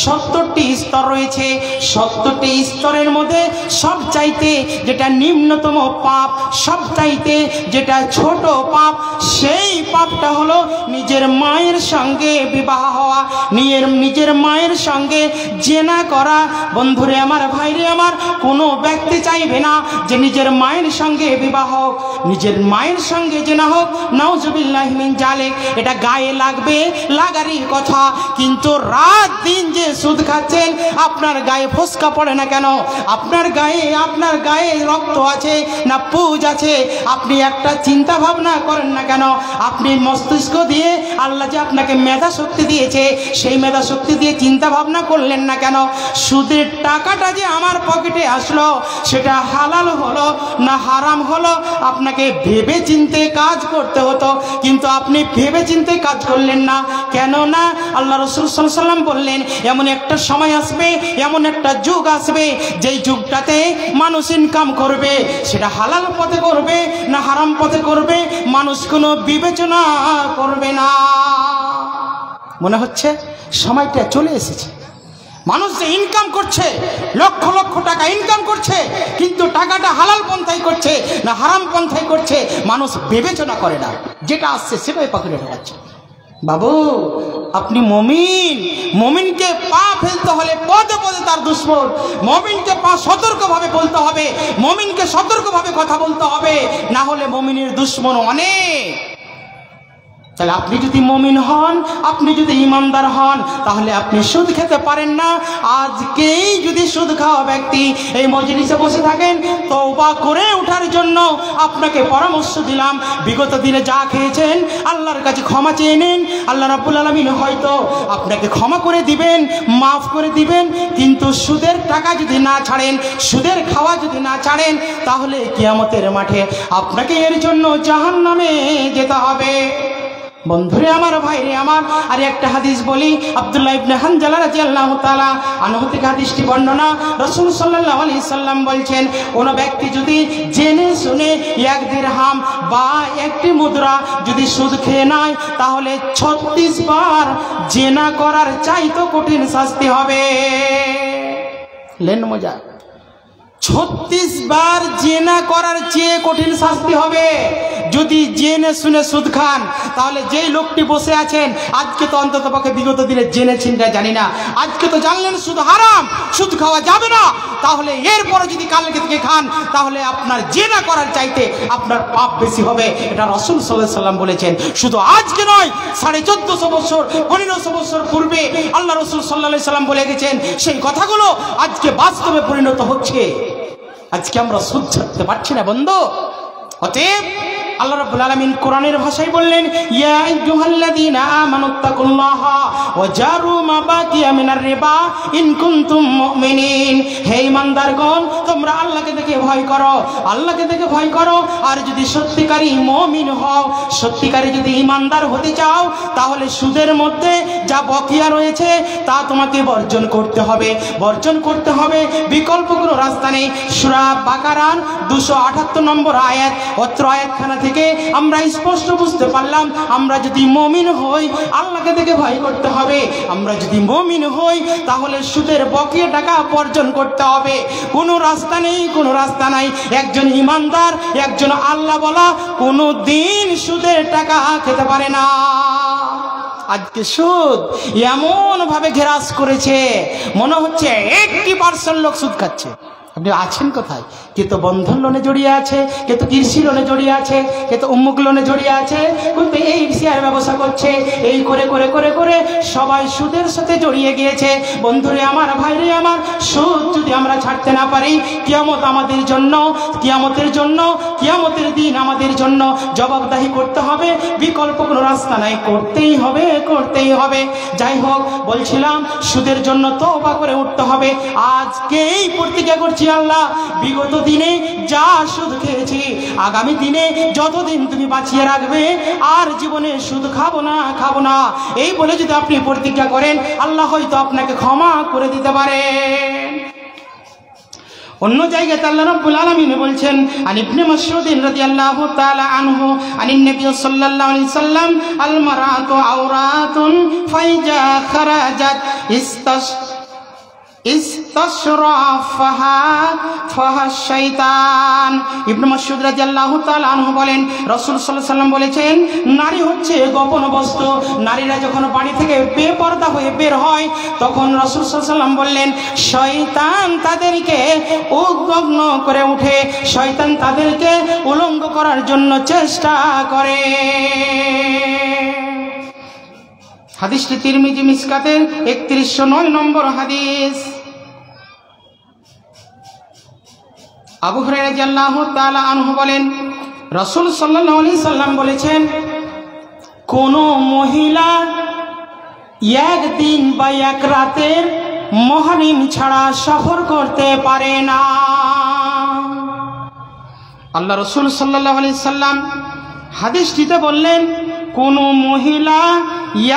70টি স্তর রয়েছে। 70টি স্তরের মধ্যে সবচাইতে যেটা নিম্নতম পাপ, সবচাইতে যেটা ছোট পাপ, সেই পাপটা হলো নিজের মায়ের সঙ্গে বিবাহ হওয়া, নিজের মায়ের সঙ্গে জেনা করা। বন্ধুরে আমার, ভাইরে আমার, কোনো ব্যক্তি চাইবে না যে নিজের মায়ের সঙ্গে বিবাহ হোক, নিজের মায়ের সঙ্গে জেনা হোক। নাউজুবিল্লাহি মিন জালিক, এটা গায়ে লাগবে, লাগারই কথা। কিন্তু রাত দিন যে সুদ খাচ্ছেন, আপনার গায়ে ফোসকা পড়ে না কেন? আপনার গায়ে রক্ত আছে না পুজ আছে? আপনি একটা চিন্তা ভাবনা করেন না কেন? আপনি মস্তিষ্ক দিয়ে আল্লাহ যে আপনাকে মেধা শক্তি দিয়েছে, সেই মেধা শক্তি দিয়ে চিন্তা ভাবনা করলেন না কেন? সুদের টাকাটা যে আমার পকেটে আসলো, সেটা হালাল হলো না হারাম হলো, আপনাকে ভেবে চিন্তে কাজ করতে হতো, কিন্তু আপনি ভেবে চিন্তে কাজ করলেন না। কেন না? আল্লাহ রাসূল সাল্লাল্লাহু আলাইহি ওয়াসাল্লাম বললেন, এমন একটা সময় আসবে, এমন একটা যুগ আসবে, যেই যুগটাতে মানুষ ইনকাম করবে, সেটা হালাল পথে করবে না হারাম পথে করবে, মানুষ কোনো বিবেচনা করবে না। মনে হচ্ছে সময়টা চলে এসেছে। মানুষ যে ইনকাম করছে, লক্ষ লক্ষ টাকা ইনকাম করছে, কিন্তু টাকাটা হালাল পন্থায় করছে না হারাম পন্থায় করছে, মানুষ বিবেচনা করে না, যেটা আসছে সেটাই পাকড়ে ঢোকাচ্ছে। বাবু, আপনি মুমিন, মুমিনকে পা ফেলতে হলে পদে পদে তার দুশ্মন, মুমিনকে পা সতর্কভাবে বলতে হবে, মুমিনকে সতর্কভাবে কথা বলতে হবে, না হলে মুমিনের দুশ্মন অনেক। তাহলে আপনি যদি মুমিন হন, আপনি যদি ইমানদার হন, তাহলে আপনি সুদ খেতে পারেন না। আজকেই যদি সুদ খাওয়া ব্যক্তি এই মজলিসে বসে থাকেন, তওবা করে ওঠার জন্য আপনাকে পরামর্শ দিলাম। বিগত দিনে যা খেয়েছেন আল্লাহর কাছে ক্ষমা চেয়ে নিন, আল্লাহ রাব্বুল আলামিন হয়তো আপনাকে ক্ষমা করে দিবেন, মাফ করে দিবেন। কিন্তু সুদের টাকা যদি না ছাড়েন, সুদের খাওয়া যদি না ছাড়েন, তাহলে কিয়ামতের মাঠে আপনাকে এর জন্য জাহান্নামে যেতে হবে। বন্ধুরে আমার, ভাইরে আমার, আর একটা হাদিস বলি। আব্দুল্লাহ ইবনে হানজালা রাদিয়াল্লাহু তাআলা আনহু থেকে হাদিসটি বর্ণনা। রাসূল সাল্লাল্লাহু আলাইহি সাল্লাম বলছেন, কোন ব্যক্তি যদি জেনে শুনে 1 দিরহাম বা 1টি মুদ্রা যদি সুদ খেয়ে নেয়, তাহলে 36 বার জেনা করার চাইতে কঠিন শাস্তি হবে। লেন মজা, 36 বার জেনা করার চেয়ে কঠিন শাস্তি হবে যদি জেনে শুনে সুদ খান। তাহলে যেই লোকটি বসে আছেন, আজকে তো অন্তত পক্ষে বিগত দিনে জেনেছেন না জানি না, আজকে তো জানলেন সুদ হারাম, সুদ খাওয়া যাবে না, তাহলে এরপরে যদি কালকে থেকে খান, তাহলে আপনার জেনা করার চাইতে আপনার পাপ বেশি হবে। এটা রাসূল সাল্লাল্লাহু আলাইহি সাল্লাম বলেছেন। শুধু আজকে নয়, 1450 বছর 1500 বছর পূর্বে আল্লাহ রাসূল সাল্লাল্লাহু আলাইহি সাল্লাম বলে গেছেন। সেই কথাগুলো আজকে বাস্তবে পরিণত হচ্ছে। আজকে আমরা সুদ ছাড়তে পারছি না বন্ধু। অতএব আল্লাহ রাব্বুল আলামিন কোরআনের ভাষায় বললেন, ইয়া আইয়ুহাল্লাযীনা আমানুত্তাকুল্লাহা ওয়া জারু মা বাকিয়া মিনার রিবা ইন কুনতুম মুমিনিন। হে ঈমানদারগণ, তোমরা আল্লাহকে দেখে ভয় করো, আল্লাহকে দেখে ভয় করো। আর যদি সত্যিকারী মুমিন হও, সত্যিকারী যদি ঈমানদার হতে চাও, তাহলে সুদের মধ্যে যা বকেয়া রয়েছে তা তোমাকে বর্জন করতে হবে, বর্জন করতে হবে। বিকল্প কোনো রাস্তা নেই। সূরা বাকারার 278 নম্বর আয়াত, অত্র আয়াতখানা থেকে আমরা স্পষ্ট বুঝতে পারলাম, আমরা যদি মুমিন হই আল্লাহকে দেখে ভয় করতে হবে। আমরা যদি মুমিন হই তাহলে সুদের বকেয়া টাকা বর্জন করতে হবে। কোনো রাস্তা নেই, কোনো রাস্তা নাই। একজন ঈমানদার, একজন আল্লাহ বলা কোনো দিন সুদের টাকা খেতে পারে না। আজকে সুদ এমন ভাবে ঘেরাস করেছে, মনে হচ্ছে 80% লোক সুদ খাচ্ছে। আপনি আছেন কোথায়? কে তো বন্ধন লোনে জড়িয়ে আছে, কে তো কৃষি লোনে জড়িয়ে আছে, কে তো উম্মুক লোনে জড়িয়ে আছে, কিন্তু এই শেয়ার ব্যবসা করছে। এই করে করে করে করে সবাই সুদের সাথে জড়িয়ে গিয়েছে। বন্ধুরে আমার, ভাইরে আমার, সুদ যদি আমরা ছাড়তে না পারি, কিয়ামত আমাদের জন্য, কিয়ামতের জন্য, কিয়ামতের দিন আমাদের জন্য জবাবদাহি করতে হবে। বিকল্প কোনো রাস্তা নাই, করতেই হবে, করতেই হবে। যাই হোক, বলছিলাম সুদের জন্য তওবা করে উঠতে হবে। আজকেই প্রতিজ্ঞা করছি, আল্লাহ বিগত দিনে যা সুদ খেয়েছি, আগামী দিনে যতদিন তুমি বাঁচিয়ে রাখবে আর জীবনে সুদ খাবো না, খাবো না। এই বলে যদি আপনি প্রতিজ্ঞা করেন, আল্লাহ হয়তো আপনাকে ক্ষমা করে দিতে পারেন। অন্য জায়গায় আল্লাহ রাব্বুল আলামিন বলছেন, আন ইবনে মাসউদ রাদিয়াল্লাহু তাআলা আনহু আনিন নবী সাল্লাল্লাহু আলাইহি সাল্লাম, আল মারাতু আওরাতুন ফাইজা খারাজাত ইস্তাশরাফাহা শাইতান। ইবনে মাসউদ রাদিয়াল্লাহু তাআলা আনহু বলেন, রাসূল সাল্লাল্লাহু আলাইহি সাল্লাম বলেছেন, নারী হচ্ছে গোপন বস্তু। নারীরা যখন বাড়ি থেকে বেপরদা হয়ে বের হয়, তখন রাসূল সাল্লাল্লাহু আলাইহি সাল্লাম বললেন, শয়তান তাদেরকে উদ্বিগ্ন করে উঠে, শয়তান তাদেরকে উলঙ্গ করার জন্য চেষ্টা করে। হাদিসটি তিরমিজি মিসকাতের 3109 নম্বর হাদিস। আবু হুরায়রা রাদিয়াল্লাহু তাআলা আনহু বলেন, রাসূল সাল্লাল্লাহু আলাইহি সাল্লাম বলেছেন, কোন মহিলা একদিন বা এক রাতের মুহরিম ছাড়া সফর করতে পারে না। আল্লাহ রাসূল সাল্লাল্লাহু আলাইহি সাল্লাম হাদিসটিতে বললেন, কোন মহিলা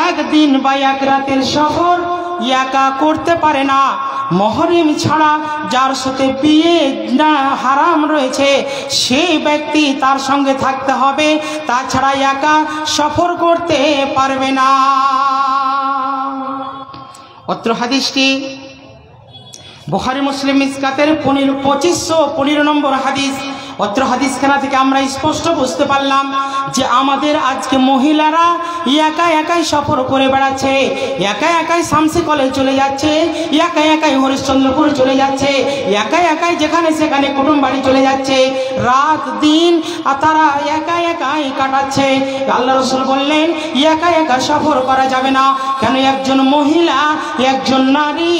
একদিন বা এক রাতের সফর একা করতে পারে না। মুহরিম ছাড়া যার সাথে বিয়ে না হারাম রয়েছে, সেই ব্যক্তি তার সঙ্গে থাকতে হবে, তাছাড়া একা সফর করতে পারবে না। অত্র হাদিসটি বুখারী মুসলিম মিসকাতের 2515 নম্বর হাদিস। অত্র হাদিসখানা থেকে আমরা স্পষ্ট বুঝতে পারলাম যে আমাদের আজকে মহিলারা একা একাই সফর করে বেড়াচ্ছে, একা একাই শামসি কলেজ চলে যাচ্ছে, একা একাই হরিশ্চন্দ্রপুর চলে যাচ্ছে, একা একাই যেখানে সেখানে কুটুম বাড়ি চলে যাচ্ছে, রাত দিন তারা একা একাই কাটাচ্ছে। আল্লাহ রাসূল বললেন, একা একা সফর করা যাবে না। কেন? একজন মহিলা, একজন নারী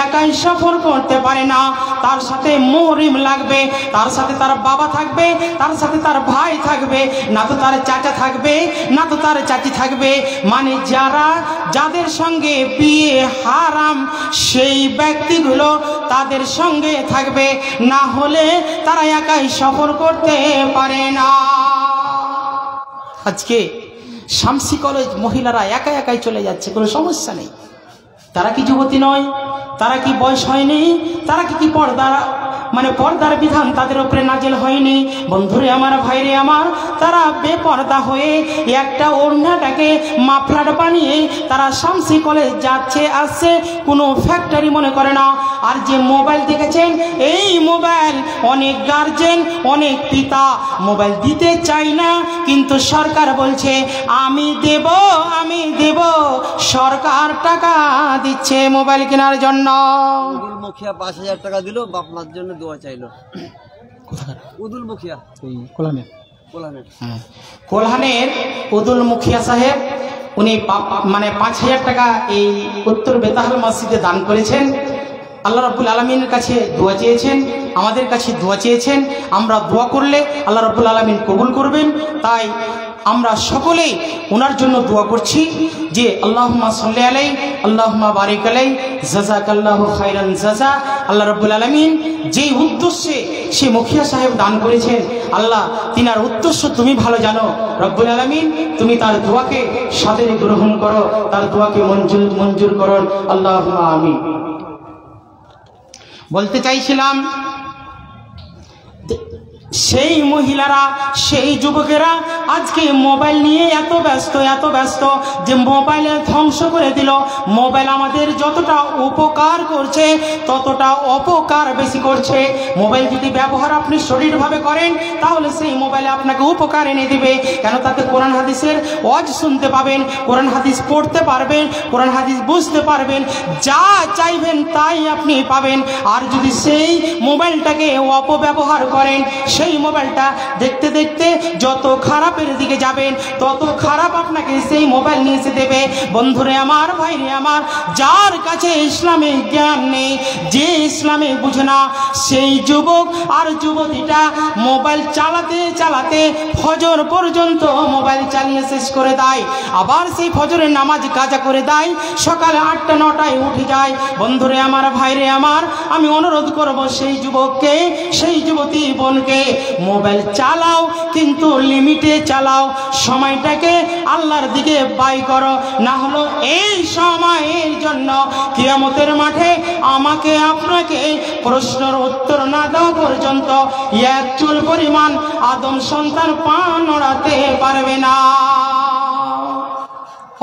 একাই সফর করতে পারে না, তার সাথে মুহরিম লাগবে, তার সাথে তার বাবা থাকবে, তার সাথে তার ভাই থাকবে, না তো তার চাচা থাকবে, না তো তার চাচি থাকবে। মানে যাদের সঙ্গে বিয়ে হারাম সেই ব্যক্তিগুলো তাদের সঙ্গে থাকবে, না হলে তারা একাই সফর করতে পারে না। আজকে শামসি কলেজ মহিলারা একা একাই চলে যাচ্ছে, কোনো সমস্যা নেই। তারা কি যুবতী নয়? তারা কি বয়স হয়নি? তারা কি পর্দার বিধান তাদের উপরে নাজিল হয়নি? বন্ধুরে আমার, ভাইরে আমার, তারা বেপর্দা হয়ে একটা ওড়নাটাকে মাফলার বানিয়ে তারা শামসি কলেজ যাচ্ছে আসছে, কোনো ফ্যাক্টরি মনে করে না। আর যে মোবাইল দেখেছেন, এই মোবাইল অনেক গার্জেন, অনেক পিতা মোবাইল দিতে চায় না, কিন্তু সরকার বলছে আমি দেব, আমি দেব। সরকার টাকা দিচ্ছে মোবাইল কেনার জন্য। উদুল মুখিয়া 5000 টাকা দিল, বাপমার জন্য দোয়া চাইলো। উদুল মুখিয়া কোলহানের উদুল মুখিয়া সাহেব, উনি 5000 টাকা এই উত্তর বেতাহাল মসজিদে দান করেছেন। আল্লাহ রাব্বুল আলামিনের কাছে দোয়া চেয়েছেন, আমাদের কাছে দোয়া চেয়েছেন। আমরা দোয়া করলে আল্লাহ রাব্বুল আলামিন কবুল করবেন। তাই আমরা সকলেই ওনার জন্য দোয়া করছি যে আল্লাহুম্মা সাল্লি আলাইহি আল্লাহুম্মা বারিক আলাইহি জাযাকাল্লাহু খাইরান জাযা। আল্লাহ রাব্বুল আলামিন যেই উদ্দেশ্যে সে মুখিয়া সাহেব দান করেছেন, আল্লাহ তিনার উদ্দেশ্য তুমি ভালো জানো। রব্বুল আলামিন তুমি তার দোয়াকে সাদরে গ্রহণ করো, তার দোয়াকে মঞ্জুর করুন। আল্লাহুম্মা আমিন। বলতে চাইছিলাম সেই মহিলারা, সেই যুবকেরা আজকে মোবাইল নিয়ে এত ব্যস্ত যে মোবাইলে ধ্বংস করে দিল। মোবাইল আমাদের যতটা উপকার করছে ততটা অপকার বেশি করছে। মোবাইল যদি ব্যবহার আপনি সঠিকভাবে করেন তাহলে সেই মোবাইলে আপনাকে উপকার এনে দিবে। কেন? তাতে কোরআন হাদিসের ওয়াজ শুনতে পাবেন, কোরআন হাদিস পড়তে পারবেন, কোরআন হাদিস বুঝতে পারবেন, যা চাইবেন তাই আপনি পাবেন। আর যদি সেই মোবাইলটাকে অপব্যবহার করেন, সেই মোবাইলটা দেখতে দেখতে যত খারাপের দিকে যাবেন তত খারাপ আপনাকে সেই মোবাইল নিয়ে এসে দেবে। বন্ধুরে আমার, ভাইরে আমার, যার কাছে ইসলামে জ্ঞান নেই, যে ইসলামে বুঝে না, সেই যুবক আর যুবতীটা মোবাইল চালাতে চালাতে ফজর পর্যন্ত মোবাইল চালিয়ে শেষ করে দেয়। আবার সেই ফজরের নামাজ কাজা করে দেয়, সকালে 8টা-9টায় উঠে যায়। বন্ধুরে আমার, ভাইরে আমার, আমি অনুরোধ করব সেই যুবককে, সেই যুবতী বোনকে, মোবাইল চালাও কিন্তু লিমিটে চালাও, সময়টাকে আল্লাহর দিকে ব্যয় করো। না হলো এই সময়ের জন্য কিয়ামতের মাঠে আমাকে আপনাকে প্রশ্নের উত্তর না দেওয়া পর্যন্ত এক চুল পরিমাণ আদম সন্তান পা নড়াতে পারবে না।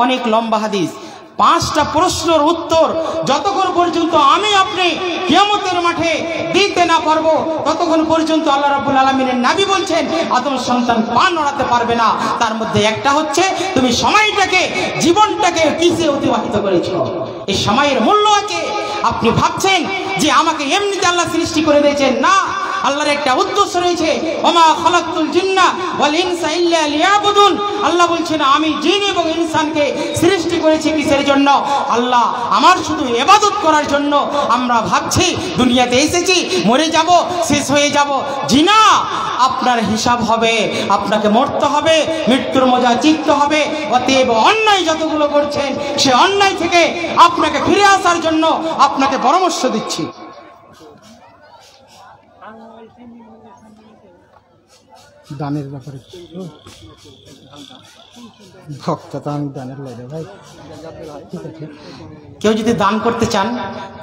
অনেক লম্বা হাদিস, 5টা প্রশ্নের উত্তর যতক্ষণ পর্যন্ত আমি আপনি কিয়ামতের মাঠে দিতে না পারবো ততক্ষণ পর্যন্ত আল্লাহ রাব্বুল আলামিনের নবী বলছেন আদম সন্তান পা নড়াতে পারবে না। তার মধ্যে একটা হচ্ছে তুমি সময়টাকে, জীবনটাকে কিসে অতিবাহিত করেছো। এই সময়ের মূল্য আছে। আপনি ভাবছেন যে আমাকে এমনিতে আল্লাহ সৃষ্টি করে দিয়েছেন, না, আল্লাহর একটা উদ্দেশ্য রয়েছে। ওমা খালাকতুল জিন্না ওয়াল ইনসা ইল্লা লিয়াবুদুন। আল্লাহ বলছেন আমি জিন এবং ইনসানকে সৃষ্টি করেছি কিসের জন্য? আল্লাহ আমার শুধু ইবাদত করার জন্য। আমরা ভাবছি দুনিয়াতে এসেছি, মরে যাব, শেষ হয়ে যাব। জি না, আপনার হিসাব হবে, আপনাকে মরতে হবে, মৃত্যুর মজা চিত্ত হবে। অতএব অন্যায় যতগুলো করছেন সে অন্যায় থেকে আপনাকে ফিরে আসার জন্য আপনাকে পরামর্শ দিচ্ছি। দানের ব্যাপারে ভক্ত তো আমি দানের লাইনে ভাই, ঠিক আছে। কেউ যদি দান করতে চান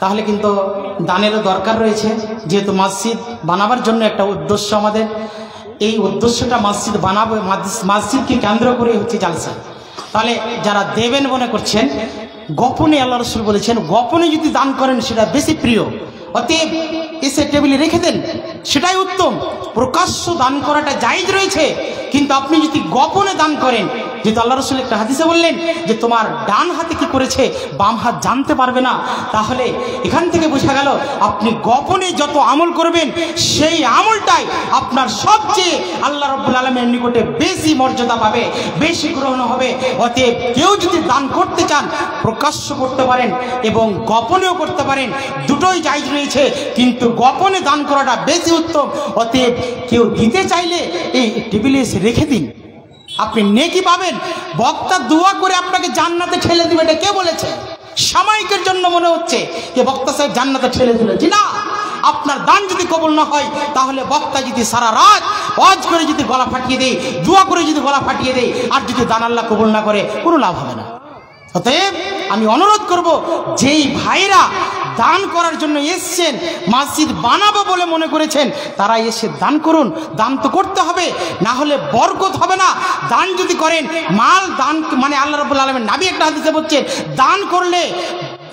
তাহলে কিন্তু দানেরও দরকার রয়েছে, যেহেতু মসজিদ বানাবার জন্য একটা উদ্দেশ্য আমাদের। এই উদ্দেশ্যটা মসজিদ বানাবো, মসজিদকে কেন্দ্র করে হচ্ছে জালসা। তাহলে যারা দেবেন মনে করছেন, গোপনে আল্লাহ রাসূল বলেছেন গোপনে যদি দান করেন সেটা বেশি প্রিয়। অতএব এসে টেবিলে রেখে দেন, সেটাই উত্তম। প্রকাশ্য দান করাটা জায়েজ রয়েছে, কিন্তু আপনি যদি গোপনে দান করেন, যেহেতু আল্লাহ রাসূল একটা হাদিসে বললেন যে তোমার ডান হাতে কি করেছে বাম হাত জানতে পারবে না, তাহলে এখান থেকে বোঝা গেল আপনি গোপনে যত আমল করবেন সেই আমলটাই আপনার সবচেয়ে আল্লাহ রাব্বুল আলামিনের নিকটে বেশি মর্যাদা পাবে, বেশি গ্রহণ হবে। অতএব কেউ যদি দান করতে চান প্রকাশ্য করতে পারেন এবং গোপনেও করতে পারেন, দুটোই জায়েজ রয়েছে, কিন্তু গোপনে দান করাটা বেশি উত্তম। অতএব কেউ দিতে চাইলে এই টেবিলে এসে রেখে দিন, আপনি নেকি পাবেন। বক্তা দোয়া করে আপনাকে জান্নাতে ঠেলে দিবে, এটা কে বলেছে? সাময়িকের জন্য মনে হচ্ছে যে বক্তা সাহেব জান্নাতে ঠেলে দিল। জি না, আপনার দান যদি কবুল না হয় তাহলে বক্তা যদি সারা রাত ওয়াজ করে যদি গলা ফাটিয়ে দেয়, দোয়া করে যদি গলা ফাটিয়ে দেয়, আর যদি দান আল্লাহ কবুল না করে কোনো লাভ হবে না। অতএব আমি অনুরোধ করব, যেই ভাইরা দান করার জন্য এসছেন, মসজিদ বানাবো বলে মনে করেছেন, তারা এসে দান করুন। দান তো করতে হবে, না হলে বরকত হবে না। দান যদি করেন, মাল দান মানে আল্লাহ রাব্বুল আলামিন নবী একটা হাদিসে বলছেন দান করলে,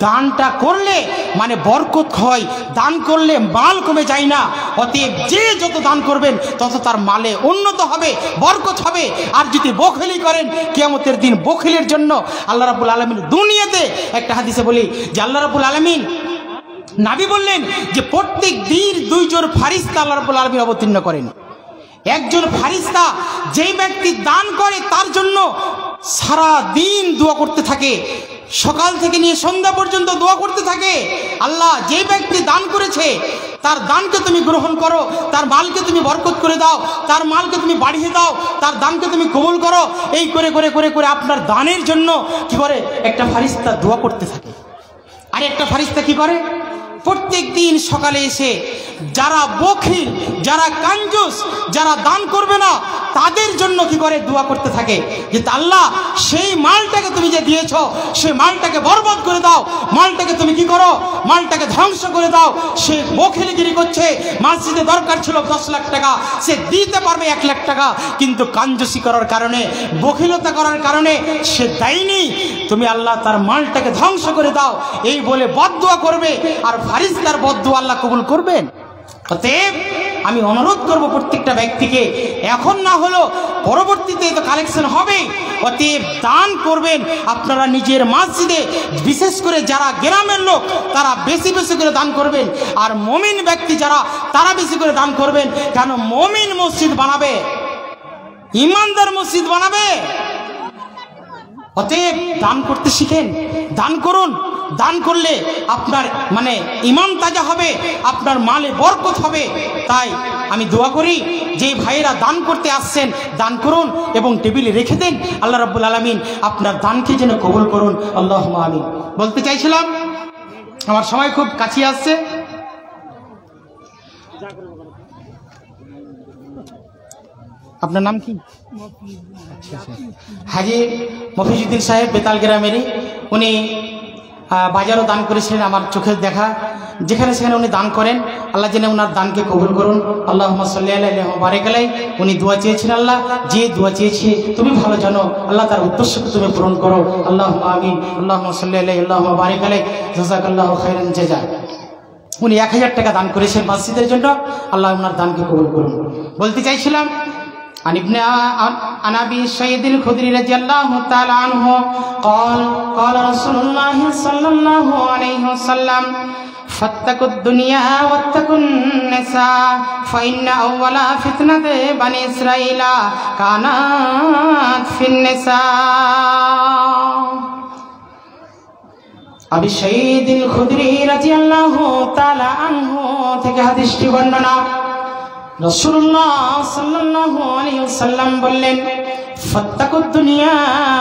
দানটা করলে মানে বরকত হয়, দান করলে মাল কমে যায় না। অতএব যে যত দান করবেন তত তার মালে উন্নত হবে, বরকত হবে। আর যদি বখিলি করেন, কিয়ামতের দিন বখিলের জন্য আল্লাহ রাব্বুল আলামিন দুনিয়াতে একটা হাদিসে বলি যে আল্লাহ রাব্বুল আলামিন নবী বললেন যে প্রত্যেক দিন 2 জন ফারিস্তা আল্লাহ রাব্বুল আলামিন অবতীর্ণ করেন। একজন ফারিস্তা যেই ব্যক্তি দান করে তার জন্য সারা দিন দোয়া করতে থাকে, সকাল থেকে নিয়ে সন্ধ্যা পর্যন্ত দোয়া করতে থাকে, আল্লাহ যে ব্যক্তি দান করেছে তার দানকে তুমি গ্রহণ করো, তার মালকে তুমি বরকত করে দাও, তার মালকে তুমি বাড়িয়ে দাও, তার দানকে তুমি কবুল করো। এই করে করে করে করে আপনার দানের জন্য কি করে একটা ফারিস্তা দোয়া করতে থাকে। আর একটা ফারিস্তা কি করে, প্রত্যেক দিন সকালে এসে যারা বখিল, যারা কাঞ্জুস, যারা দান করবে না তাদের জন্য কি করে দোয়া করতে থাকে যে আল্লাহ সেই মালটাকে তুমি যে দিয়েছ সেই মালটাকে বরবাদ করে দাও, মালটাকে তুমি কি করো, মালটাকে ধ্বংস করে দাও। সে বখিলগিরি করছে, মসজিদে দরকার ছিল 10 লাখ টাকা, সে দিতে পারবে 1 লাখ টাকা, কিন্তু কাঞ্জুসি করার কারণে, বখিলতা করার কারণে সে দেয়নি। তুমি আল্লাহ তার মালটাকে ধ্বংস করে দাও, এই বলে বদদোয়া করবে। আর ফারিস্তার বদদোয়া আল্লাহ কবুল করবেন। অতএব আমি অনুরোধ করব প্রত্যেকটা ব্যক্তিকে, এখন না হলো পরবর্তীতে তো কালেকশন হবে, অতএব দান করবেন আপনারা নিজের মসজিদে, বিশেষ করে যারা গ্রামের লোক তারা বেশি বেশি করে দান করবেন, আর মুমিন ব্যক্তি যারা তারা বেশি করে দান করবেন। কেন মুমিন মসজিদ বানাবে, ইমানদার মসজিদ বানাবে। অতএব দান করতে শিখেন, দান করুন। দান করলে আপনার মানে ঈমান তাজা হবে, আপনার মালে বরকত হবে। তাই আমি দোয়া করি যে ভাইয়েরা দান করতে আসছেন দান করুন এবং টেবিলে রেখে দেন। আল্লাহ রাব্বুল আলামিন আপনার দানকে যেন কবুল করুন, আল্লাহুম্মা আমিন। বলতে চাইছিলাম, আমার সময় খুব কাছে আসছে। আপনার নাম কি? হাজি মফিজুদ্দিন সাহেব, বেতাল গ্রামেরই। উনি বাজারও দান করেছিলেন, আমার চোখের দেখা। যেখানে সেখানে উনি দান করেন, আল্লাহ যেন ওনার দানকে কবুল করুন। আল্লাহুম্মা সাল্লি আলাইহি ওয়া বারিক আলাইহি। উনি দোয়া চেয়েছেন, আল্লাহ যে দোয়া চেয়েছে তুমি ভালো জানো, আল্লাহ তার উদ্দেশ্যকে তুমি পূরণ করো, আল্লাহুম্মা আমিন। আল্লাহুম্মা সাল্লি আলাইহি আল্লাহুম্মা বারিক আলাইহি, জাযাকাল্লাহু খাইরান জাযা। উনি 1000 টাকা দান করেছেন মসজিদের জন্য, আল্লাহ ওনার দানকে কবুল করুন। বলতে চাইছিলাম, عن أبي سعيد الخدري رضي الله تعالى عنه قال قال رسول الله صلى الله عليه وسلم فاتقوا الدنيا واتقوا النساء فإن أول فتنة بني إسرائيل كانت في النساء। আবি সাঈদ আল খুদরি রাদিয়াল্লাহু তাআলা আনহু থেকে হাদিসটি বর্ণনা। রাসূলুল্লাহ সাল্লাল্লাহু আলাইহি ওয়াসাল্লাম বললেন, ফাত্তাকুদ দুনিয়া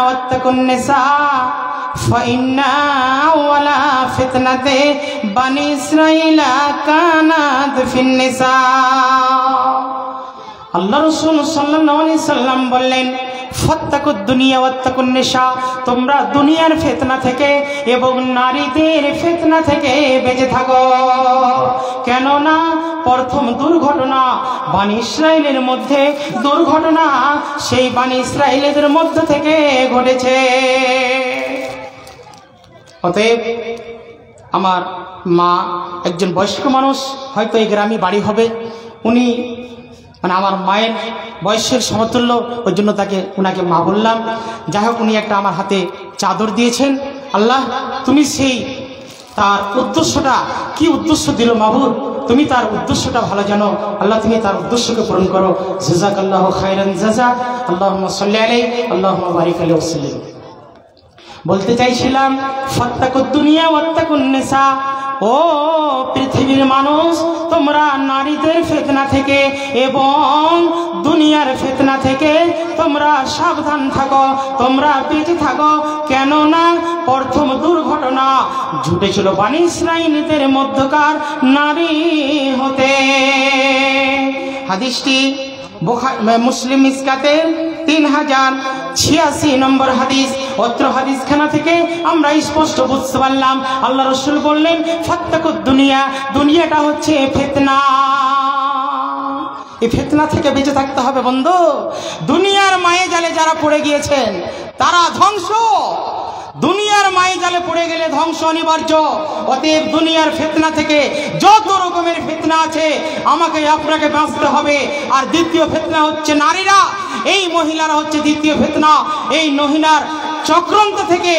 ওয়াত্তাকুন নিসা ফাইন্না আওয়ালা ফিতনাতে বানি ইসরাঈলা কানাত ফিন নিসা। আল্লাহ রাসূল সাল্লাল্লাহু আলাইহি সাল্লাম বললেন, ফাত্তাকুদ দুনিয়া ওয়াত্তাকুন নিসা, তোমরা দুনিয়ার ফিতনা থেকে এবং নারীদের ফিতনা থেকে বেঁচে থাকো। কেননা প্রথম দুর্ঘটনা বানি ইসরাইলের মধ্যে, দুর্ঘটনা সেই বানি ইসরাইলের মধ্য থেকে ঘটেছে। অতএব আমার মা একজন বয়স্ক মানুষ, হয়তো এই গ্রামে বাড়ি হবে, উনি মানে আমার মায়ের বয়সের সমতুল্য, ওই জন্য ওনাকে মা বললাম। যাই হোক, উনি একটা আমার হাতে চাদর দিয়েছেন। আল্লাহ তুমি সেই তার উদ্দেশ্যটা কি উদ্দেশ্য দিল মাবুদ, তুমি তার উদ্দেশ্যটা ভালো জানো, আল্লাহ তুমি তার উদ্দেশ্যকে পূরণ করো। জাযাকাল্লাহু খাইরান জাযা। আল্লাহুম্মা সাল্লি আলাইহি আল্লাহুম্মা বারিক আলাইহি ওয়াসাল্লাম। বলতে চাইছিলাম, ফাত্তাকুদ দুনিয়া ওয়াত্তাকুন নিসা, ও পৃথিবীর মানুষ, তোমরা নারীদের ফিতনা থেকে এবং দুনিয়ার ফিতনা থেকে তোমরা সাবধান থাকো, তোমরা বেঁচে থাকো। কেননা প্রথম দুর্ঘটনা ঘটেছিল বানি ইসরাঈলীদের মধ্যকার নারী হতে। হাদিসটি মুসলিম মিসকাতের 3086 নম্বর হাদিস। অত্র হাদিসখানা থেকে আমরা স্পষ্ট বুঝতে পারলাম, আল্লাহ রাসূল বললেন, ফাত্তাকুদ দুনিয়া, দুনিয়াটা হচ্ছে ফিতনা। এই ফিতনা থেকে বেঁচে থাকতে হবে বন্ধু। দুনিয়ার মায়ে জালে যারা পড়ে গিয়েছেন তারা ধ্বংস, দুনিয়ার মায়ে জালে পড়ে গেলে ধ্বংস অনিবার্য। অতএব দুনিয়ার ফিতনা থেকে যত রকমের ফিতনা আছে আমাকে আপনাকে বাঁচতে হবে। আর দ্বিতীয় ফিতনা হচ্ছে নারীরা, এই মহিলারা হচ্ছে দ্বিতীয় ফিতনা। এই মহিলার চক্রান্ত থেকে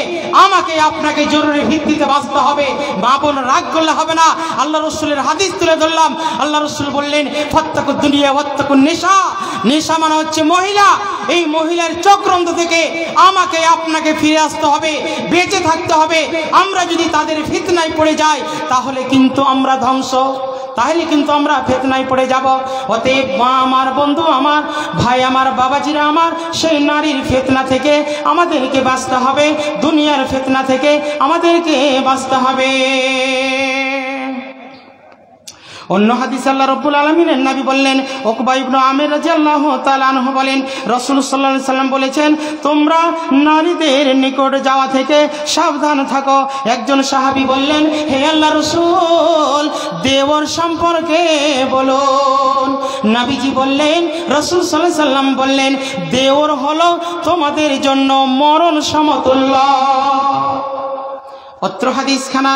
আমাকে আপনাকে জরুরি ভিত্তিতে বাঁচতে হবে। মা বোন রাগ করলে হবে না, আল্লাহ রসুলের হাদিস তুলে ধরলাম। আল্লাহ রসুল বললেন ফাত্তাকুদ দুনিয়া ওয়াত্তাকুন নিসা। নিসা মানে হচ্ছে মহিলা। এই মহিলার চক্রান্ত থেকে আমাকে আপনাকে ফিরে আসতে হবে, বেঁচে থাকতে হবে। আমরা যদি তাদের ফিতনায় পড়ে যাই তাহলে কিন্তু আমরা ধ্বংস, তাহলে কিন্তু আমরা ফিতনায় পড়ে যাব। অতএব মা আমার, বন্ধু আমার, ভাই আমার, বাবাজিরা আমার, সেই নারীর ফিতনা থেকে আমাদেরকে বাঁচতে হবে, দুনিয়ার ফিতনা থেকে আমাদেরকে বাঁচতে হবে। অন্য হাদিস আল্লাহ রাব্বুল আলামিনের নবী বললেন, উকবা ইবনে আমির রাদিয়াল্লাহু তাআলা আনহু বলেন, রাসূল সাল্লাল্লাহু আলাইহি সাল্লাম বলেছেন, তোমরা নারীদের নিকট যাওয়া থেকে সাবধান থাকো। একজন সাহাবী বললেন, হে আল্লাহর রাসূল, দেওর সম্পর্কে বলুন। নবীজি বললেন, রাসূল সাল্লাল্লাহু আলাইহি সাল্লাম বললেন, দেওর হলো তোমাদের জন্য মরণ সমতুল্য। অত্র হাদিসখানা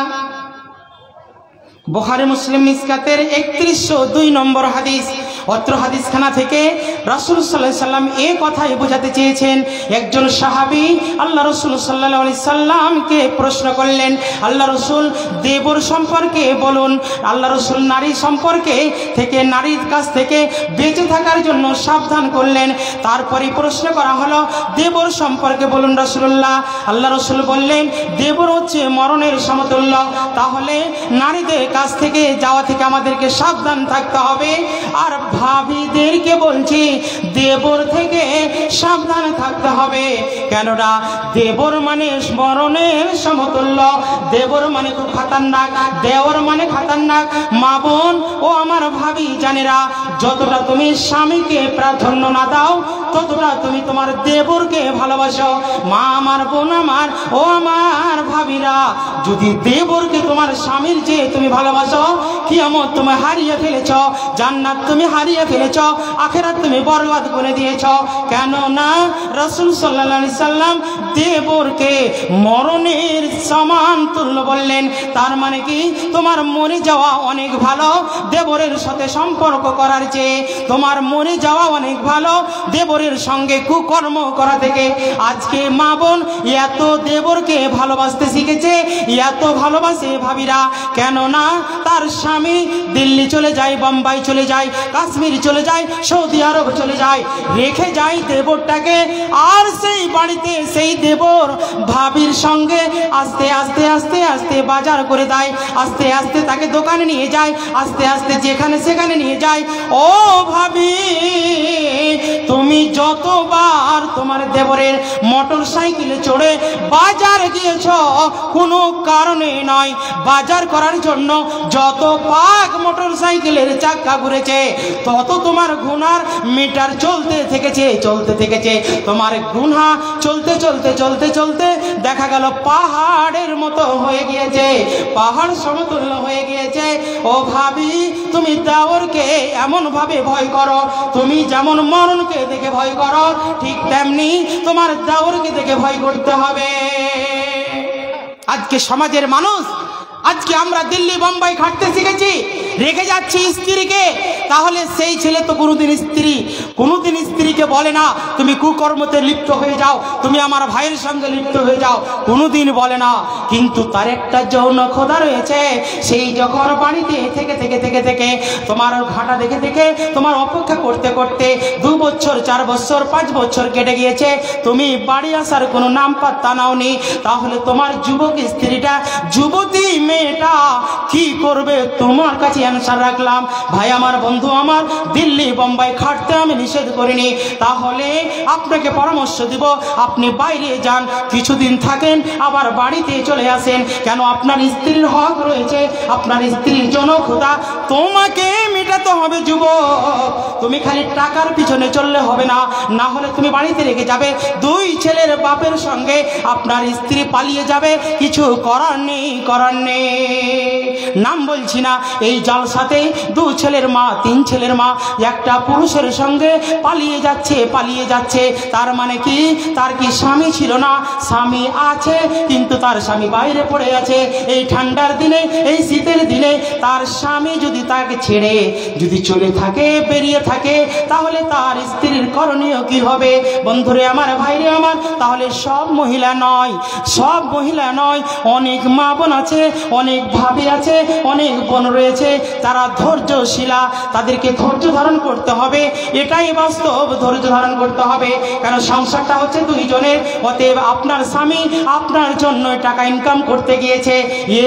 বুখারী মুসলিম মিসকাতের 3102 নম্বর হাদিস। অত্র হাদিসখানা থেকে রাসূল সাল্লাল্লাহু আলাইহি সাল্লাম এই কথাই বোঝাতে চেয়েছেন। একজন সাহাবী আল্লাহ রাসূল সাল্লাল্লাহু আলাইহি সাল্লামকে প্রশ্ন করলেন, আল্লাহ রাসূল, দেবর সম্পর্কে বলুন। আল্লাহ রাসূল নারী সম্পর্কে থেকে, নারীর কাছ থেকে বেঁচে থাকার জন্য সাবধান করলেন। তারপরে প্রশ্ন করা হলো, দেবর সম্পর্কে বলুন রাসূলুল্লাহ। আল্লাহ রাসূল বললেন, দেবর হচ্ছে মরণের সমতুল্য। তাহলে নারীদের কাছ থেকে যাওয়া থেকে আমাদেরকে সাবধান থাকতে হবে। আর ভাবিদেরকে বলছি, দেবর থেকে সাবধান থাকতে হবে। কেননা দেবর মানে মরণের সমতুল্য। দেবর মানে খুব খাতারনাক, দেওর মানে খাতারনাক। মা বোন ও আমার ভাবি জানেরা, যতটা তুমি স্বামীকে প্রাধান্য না দাও, ততটা তুমি তোমার দেবরকে ভালোবাসো। মা আমার, বোন আমার ও আমার ভাবিরা, যদি দেবরকে তোমার স্বামীর চেয়ে তুমি ভালোবাসো, কিয়ামত তুমি হারিয়ে ফেলেছ, জান্নাত তুমি হারিয়ে ফেলেছ, আখিরাত তুমি বরবাদ করে দিয়েছ। কেন না রাসূল সাল্লাল্লাহু আলাইহি সাল্লাম দেবরকে মরণের সমান তুল্য বললেন। তার মানে কি, তোমার মরে যাওয়া অনেক ভালো দেবরের সাথে সম্পর্ক করার চেয়ে। তোমার মরে যাওয়া অনেক ভালো দেবরের সঙ্গে কুকর্ম করা থেকে। আজকে মা বোন এত দেবরকে ভালোবাসতে শিখেছে, এত ভালোবাসে ভাবিরা। কেন না তার স্বামী দিল্লি চলে যায়, বোম্বাই চলে যায়, কাশ্মীর চলে যায়, সৌদি আরব চলে যায়, রেখে যায় দেবরটাকে। আর সেই বাড়িতে সেই দেবর ভাবির সঙ্গে আস্তে আস্তে আস্তে আস্তে বাজার করে দেয়, আস্তে আস্তে তাকে দোকানে নিয়ে যায়, আস্তে আস্তে যেখানে সেখানে নিয়ে যায়। ও ভাবি, তুমি যতবার তোমার দেবরের মোটর সাইকেলে চড়ে বাজার গিয়েছ, কোনো কারণে নয়, বাজার করার জন্য যত পাক মোটর সাইকেলের চাকা ঘুরেছে, তত তোমার গুনার মিটার চলতে থেকেছে, চলতে থেকেছে। তোমার গুনাহ চলতে চলতে চলতে চলতে দেখা গেল পাহাড়ের মতো হয়ে গিয়েছে, পাহাড় সমতুল্য হয়ে গিয়েছে। ও ভাবি, তুমি দেওরকে এমন ভাবে ভয় করো, তুমি যেমন মরণকে দেখে ভয় করো, ঠিক তেমনি তোমার দেওরকে দেখে ভয় করতে হবে। আজকে সমাজের মানুষ, আজকে আমরা দিল্লি বোম্বাই খাটতে শিখেছি, রেখে যাচ্ছি স্ত্রীকে। তাহলে সেই ছেলে তো কোনোদিন স্ত্রীকে বলে না তুমি কুকর্মতে লিপ্ত হয়ে যাও, তুমি আমার ভাইয়ের সঙ্গে লিপ্ত হয়ে যাও, কোনোদিন বলে না। কিন্তু তার একটা যৌন খোদা রয়েছে, সেই যখন বাড়িতে থেকে থেকে থেকে থেকে তোমার ঘাটা দেখে দেখে তোমার অপেক্ষা করতে করতে 2 বছর 4 বছর 5 বছর কেটে গিয়েছে, তুমি বাড়ি আসার কোনো নাম পাত্তা নাওনি। তাহলে তোমার যুবক স্ত্রীটা, যুবতী মেয়েটা কি করবে? তোমার কাছে অ্যানসার রাখলাম। ভাই আমার, বন্ধু আমার, দিল্লি বোম্বাই খাটতে আমি নিষেধ করিনি। তাহলে আপনাকে পরামর্শ দিব, আপনি বাইরে যান, কিছুদিন থাকেন, আবার বাড়িতে চলে আসেন। কেন? আপনার স্ত্রীর হক রয়েছে, আপনার স্ত্রীর জনখোদা তোমাকে মেটাতে হবে। যুবক, তুমি খালি টাকার পিছনে চললে হবে না, না হলে তুমি বাড়িতে রেখে যাবে। 2 ছেলের বাপের সঙ্গে আপনার স্ত্রী পালিয়ে যাবে, কিছু করার নেই, করার নেই। নাম বলছি না, এই জালসাতে 2 ছেলের মা, 3 ছেলের মা একটা পুরুষের সঙ্গে পালিয়ে যাচ্ছে। তার মানে কি, তার কি স্বামী ছিল না? স্বামী আছে, কিন্তু তার স্বামী বাইরে পড়ে আছে। এই ঠান্ডার দিনে, এই শীতের দিনে তার স্বামী যদি তাকে আপনাকে ছেড়ে যদি চলে থাকে, বেরিয়ে থাকে, তাহলে তার স্ত্রীর করণীয় কি হবে? বন্ধুরে আমার, ভাইরে আমার, তাহলে সব মহিলা নয়, সব মহিলা নয়, অনেক মা বোন আছে, অনেক ভাবি আছে, অনেক বোন রয়েছে, তারা ধৈর্যশীলা, তাদেরকে ধৈর্য ধারণ করতে হবে। এটাই বাস্তব, ধৈর্য ধারণ করতে হবে। কারণ সংসারটা হচ্ছে দুইজনের। অতএব আপনার স্বামী আপনার জন্য টাকা ইনকাম করতে গিয়েছে,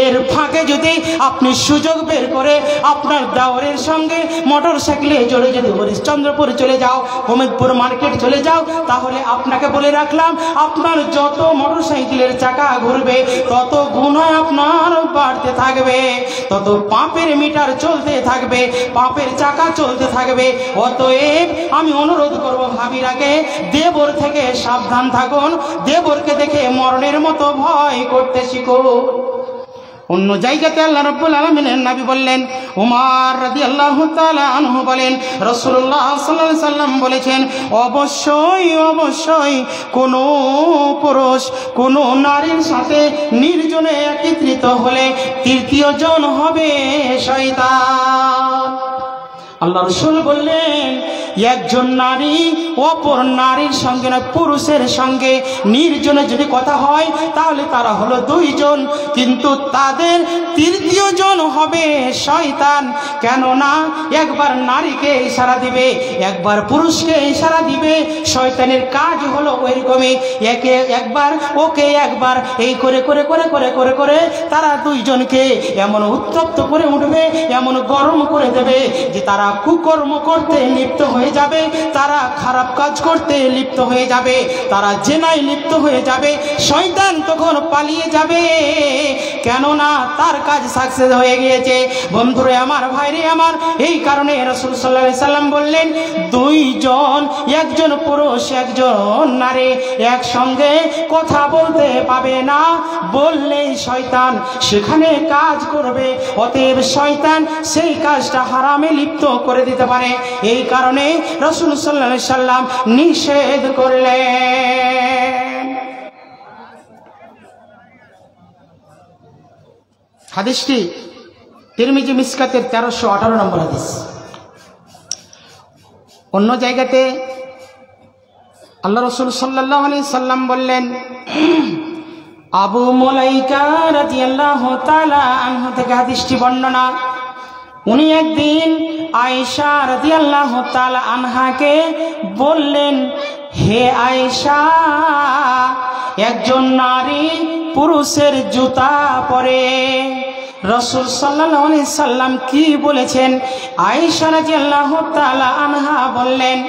এর ফাঁকে যদি আপনি সুযোগ বের করে আপনার দেওরের সঙ্গে মোটর সাইকেলে চড়ে যদি হরিশ্চন্দ্রপুর চলে যাও, হমিদপুর মার্কেট চলে যাও, তাহলে আপনাকে বলে রাখলাম, আপনার যত মোটর সাইকেলের চাকা ঘুরবে তত গুনাহ আপনার বাড়তে থাকবে, তত পাপের মিটার চলতে থাকবে, পাপের চাকা চলতে থাকবে। অতএব আমি অনুরোধ করব ভাবিরাকে, দেবর থেকে সাবধান থাকুন, দেবরকে দেখে মরণের মতো ভয় করতে শিখুন। অন্য জায়গাতে আল্লাহ রাব্বুল আলামিনের নবী বললেন, উমর রাদিয়াল্লাহু তাআলা আনহু বলেন, রাসূলুল্লাহ সাল্লাল্লাহু আলাইহি সাল্লাম বলেছেন, অবশ্যই অবশ্যই কোনো পুরুষ কোনো নারীর সাথে নির্জনে একত্রিত হলে তৃতীয় জন হবে শয়তান। আল্লাহ রাসূল বললেন, একজন নারী অপর নারীর সঙ্গে না, পুরুষের সঙ্গে নির্জনে যদি কথা হয় তাহলে তারা হলো দুইজন, কিন্তু তাদের তৃতীয় জন হবে শয়তান। কেননা একবার নারীকে ইশারা দিবে, একবার পুরুষকে ইশারা দিবে। শয়তানের কাজ হলো ওইরকমই, একবার ওকে একবার এই করে করে করে করে করে করে তারা দুইজনকে এমন উত্তপ্ত করে উঠবে, এমন গরম করে দেবে যে তারা কুকর্ম করতে লিপ্ত হয়ে যাবে, তারা খারাপ কাজ করতে লিপ্ত হয়ে যাবে, তারা জেনায় লিপ্ত হয়ে যাবে। শয়তান তখন পালিয়ে যাবে, কেননা তার কাজ সাকসেস হয়ে গিয়েছে। বন্ধুরে আমার, ভাইরে আমার, এই কারণে রাসূল সাল্লাল্লাহু আলাইহি সাল্লাম বললেন, দুইজন, একজন পুরুষ একজন নারী একসঙ্গে কথা বলতে পাবে না, বললেই শয়তান সেখানে কাজ করবে। অতএব শয়তান সেই কাজটা হারামে লিপ্ত করে দিতে পারে। এই কারণে রাসূল সাল্লাল্লাহু আলাইহি সাল্লাম নিষেধ করলেন। হাদিসটি তিরমিজি মিসকাতের 1318 নম্বর হাদিস। অন্য জায়গাতে আল্লাহ রাসূল সাল্লাল্লাহু আলাইহি সাল্লাম বললেন, আবু মুলাইকা রাদিয়াল্লাহু তাআলা আনহু থেকে হাদিসটি বর্ণনা, উনি একদিন আয়েশা রাদিয়াল্লাহু তাআলা আনহাকে বললেন, হে আয়েশা, একজন নারী পুরুষের জুতা পরে। রাসূল সাল্লাল্লাহু আলাইহি সাল্লাম কি বলেছেন? আয়েশা রাদিয়াল্লাহু তাআলা আনহা বললেন,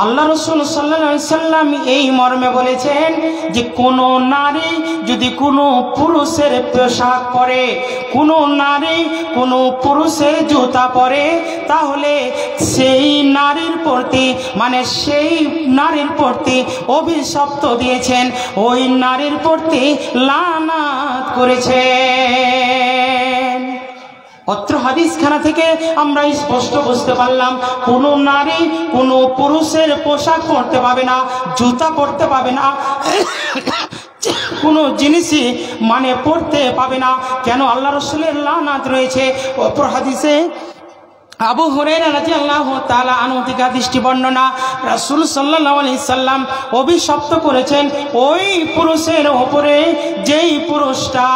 আল্লাহ রাসূল সাল্লাল্লাহু আলাইহি সাল্লাম এই মর্মে বলেছেন যে কোনো নারী যদি কোনো পুরুষের পোশাক পরে, কোনো নারী কোনো পুরুষের জুতা পরে, তাহলে সেই নারীর প্রতি, মানে সেই নারীর প্রতি অভিশপ্ত দিয়েছেন, ওই নারীর প্রতি লানাত করেছেন। অত্র হাদিসখানা থেকে আমরা স্পষ্ট বুঝতে পারলাম, কোনো নারী কোনো পুরুষের পোশাক পরতে পাবে না, জুতা পরতে পাবে না, কোনো জিনিসই মানে পরতে পাবে না। কেন? আল্লাহ রাসূলের লানাত রয়েছে। অপর হাদিসে আবু হুরায়রা রাদিয়াল্লাহু তাআলা আনহু থেকে দৃষ্টি বর্ণনা, রাসূল সাল্লাল্লাহু আলাইহি সাল্লাম অভিশপ্ত করেছেন ওই পুরুষের উপরে যেই পুরুষটা